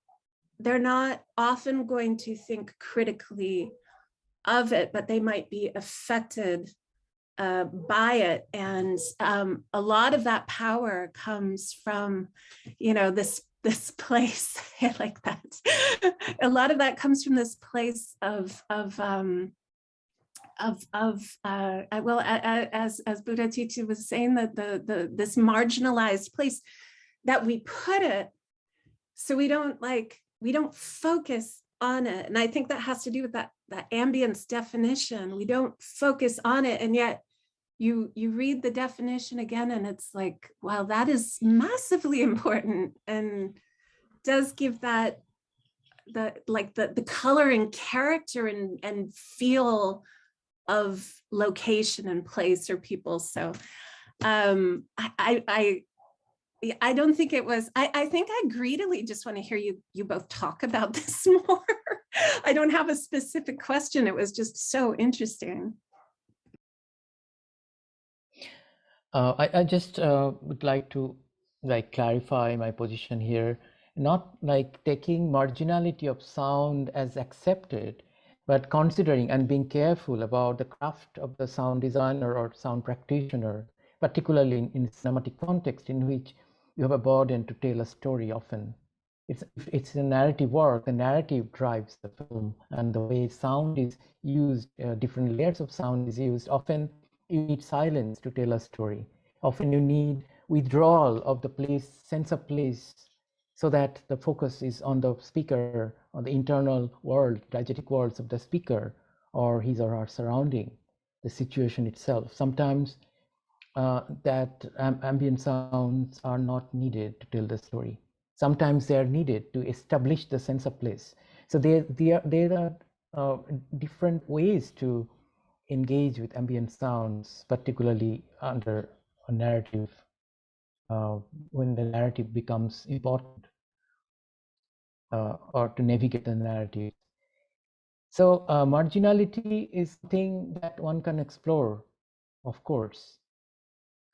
often going to think critically of it, but they might be affected by it. And a lot of that power comes from, you know, this place. I like that. A lot of that comes from this place of well, as Budhaditya was saying, that this marginalized place that we put it, so we don't focus on it. And I think that has to do with that ambience definition. We don't focus on it, and yet you read the definition again, and it's like, wow, that is massively important, and does give that the color and character and feel of location and place or people. So I don't think it was, I think I greedily just want to hear you both talk about this more. I don't have a specific question. It was just so interesting. I just would like to clarify my position here, not taking marginality of sound as accepted, but considering and being careful about the craft of the sound designer or sound practitioner, particularly in cinematic context in which you have a burden to tell a story. Often it's a narrative work. The narrative drives the film, and the way sound is used, different layers of sound is used. Often you need silence to tell a story. Often you need withdrawal of the place, sense of place, so that the focus is on the speaker, on the internal world, diegetic worlds of the speaker, or his or her surrounding, the situation itself. Sometimes that ambient sounds are not needed to tell the story. Sometimes they are needed to establish the sense of place. So there are different ways to engage with ambient sounds, particularly under a narrative, when the narrative becomes important, or to navigate the narrative. So marginality is something that one can explore, of course,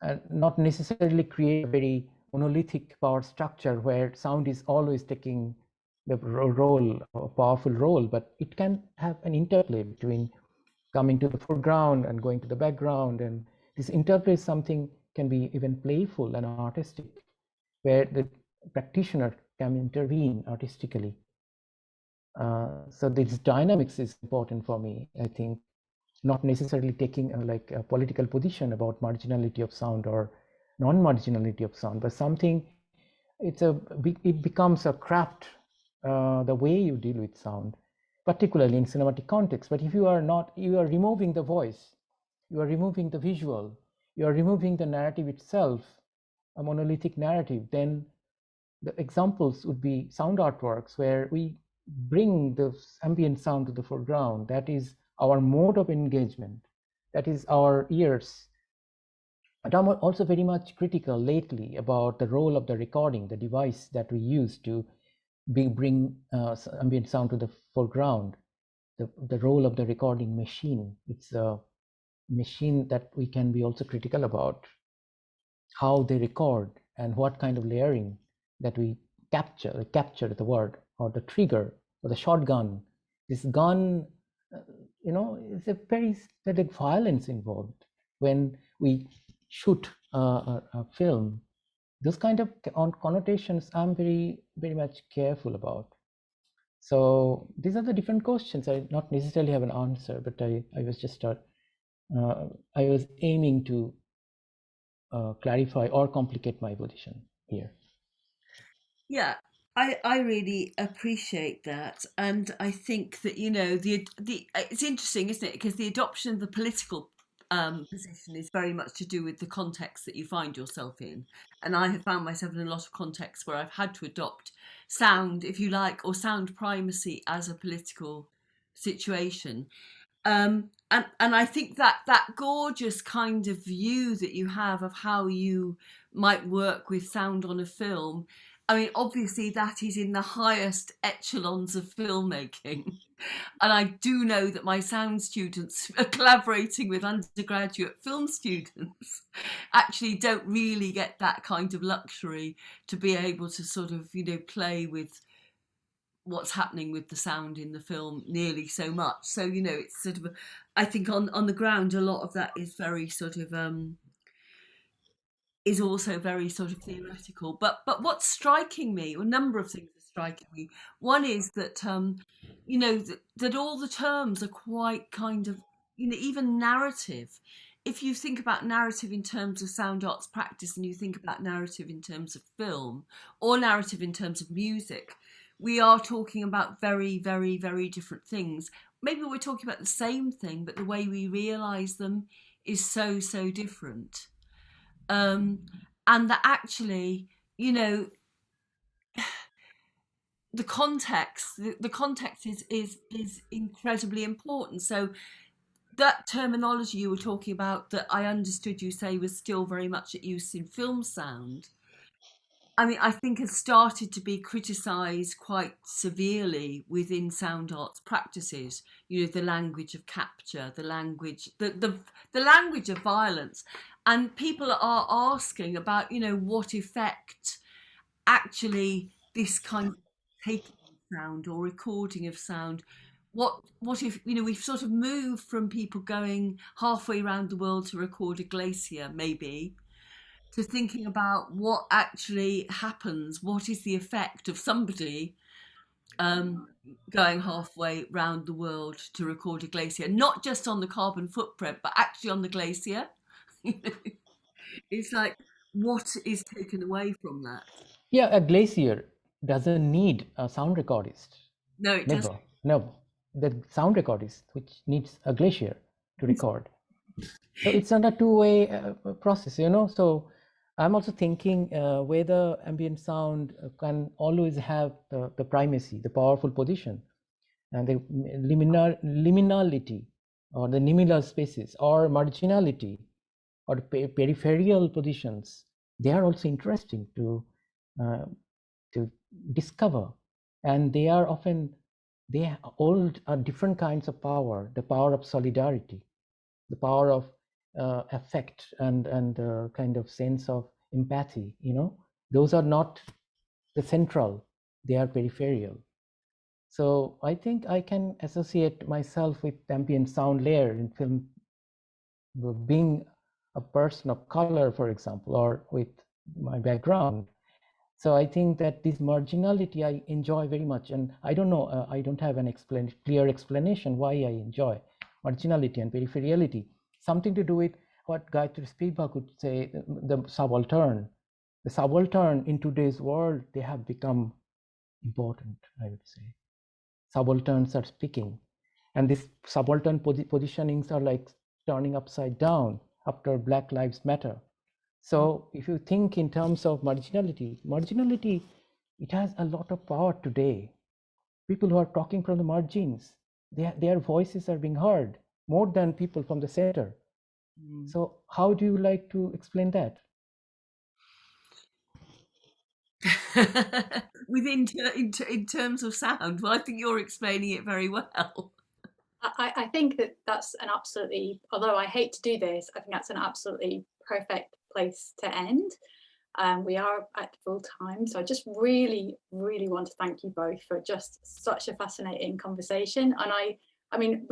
and not necessarily create a very monolithic power structure where sound is always taking the role, a powerful role, but it can have an interplay between coming to the foreground and going to the background. And this interplay is something can be even playful and artistic, where the practitioner can intervene artistically. So this dynamics is important for me, I think, not necessarily taking a political position about marginality of sound or non-marginality of sound, but something, it becomes a craft, the way you deal with sound, particularly in cinematic context. But if you are not, you are removing the voice, you are removing the visual, you are removing the narrative itself, a monolithic narrative, then the examples would be sound artworks where we bring the ambient sound to the foreground. That is our mode of engagement. That is our ears. But I'm also very much critical lately about the role of the recording, the device that we use to bring ambient sound to the foreground, the role of the recording machine. It's a machine that we can be also critical about, how they record and what kind of layering that we capture the word, or the trigger, or the shotgun. This gun, is a very violence involved when we shoot a film. Those kind of connotations I'm very, very much careful about. So these are the different questions. I not necessarily have an answer, but I was just I was aiming to clarify or complicate my position here. Yeah, I really appreciate that, and I think that the it's interesting, isn't it? Because the adoption of the political position is very much to do with the context that you find yourself in, and I have found myself in a lot of contexts where I've had to adopt sound, if you like, or sound primacy as a political situation. And I think that gorgeous kind of view that you have of how you might work with sound on a film, I mean, obviously that is in the highest echelons of filmmaking. And I do know that my sound students are collaborating with undergraduate film students actually don't really get that kind of luxury to be able to sort of, play with what's happening with the sound in the film nearly so much. So, it's sort of, I think on the ground, a lot of that is very sort of, is also very sort of theoretical. But what's striking me, or a number of things are striking me. One is that, that all the terms are quite kind of, even narrative. If you think about narrative in terms of sound arts practice, and you think about narrative in terms of film, or narrative in terms of music, we are talking about very, very, very different things. Maybe we're talking about the same thing, but the way we realize them is so, so different. And that actually, the context, the context is incredibly important. So that terminology you were talking about, that I understood you say was still very much at use in film sound, I mean, I think has started to be criticised quite severely within sound arts practices. The language of capture, the language, the language of violence, and people are asking about, what effect actually this kind of taking of sound or recording of sound. What if we've sort of moved from people going halfway around the world to record a glacier, maybe, to thinking about what actually happens, what is the effect of somebody going halfway round the world to record a glacier, not just on the carbon footprint, but actually on the glacier. It's like, what is taken away from that? Yeah, a glacier doesn't need a sound recordist. No, it doesn't. No, the sound recordist which needs a glacier to record. So it's not a two-way process, So I'm also thinking whether ambient sound can always have the primacy, the powerful position, and the liminality, or the liminal spaces, or marginality, or peripheral positions. They are also interesting to discover, and they hold different kinds of power: the power of solidarity, the power of affect, and kind of sense of empathy. Those are not the central, they are peripheral. So I think I can associate myself with ambient sound layer in film, being a person of color, for example, or with my background. So I think that this marginality I enjoy very much, and I don't know, I don't have an clear explanation why I enjoy marginality and peripherality. Something to do with what Gayatri Spivak would say, the subaltern. The subaltern in today's world, they have become important, I would say. Subalterns are speaking. And these subaltern positionings are like turning upside down after Black Lives Matter. So if you think in terms of marginality, it has a lot of power today. People who are talking from the margins, their voices are being heard more than people from the center. So how do you like to explain that? in terms of sound, well, I think you're explaining it very well. I think that's an absolutely, although I hate to do this, I think that's an absolutely perfect place to end. We are at full time, so I just really want to thank you both for just such a fascinating conversation. And I mean,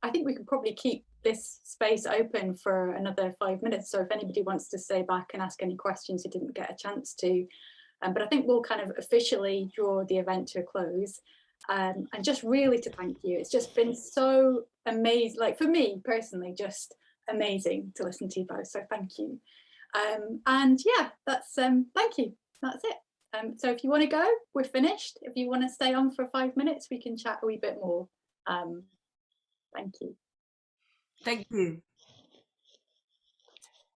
I think we can probably keep this space open for another 5 minutes. So if anybody wants to stay back and ask any questions who didn't get a chance to, but I think we'll kind of officially draw the event to a close. And just really to thank you. It's just been so amazing, like for me personally, just amazing to listen to you both. So thank you. And yeah, that's thank you. That's it. So if you want to go, we're finished. If you want to stay on for 5 minutes, we can chat a wee bit more. Thank you. Thank you.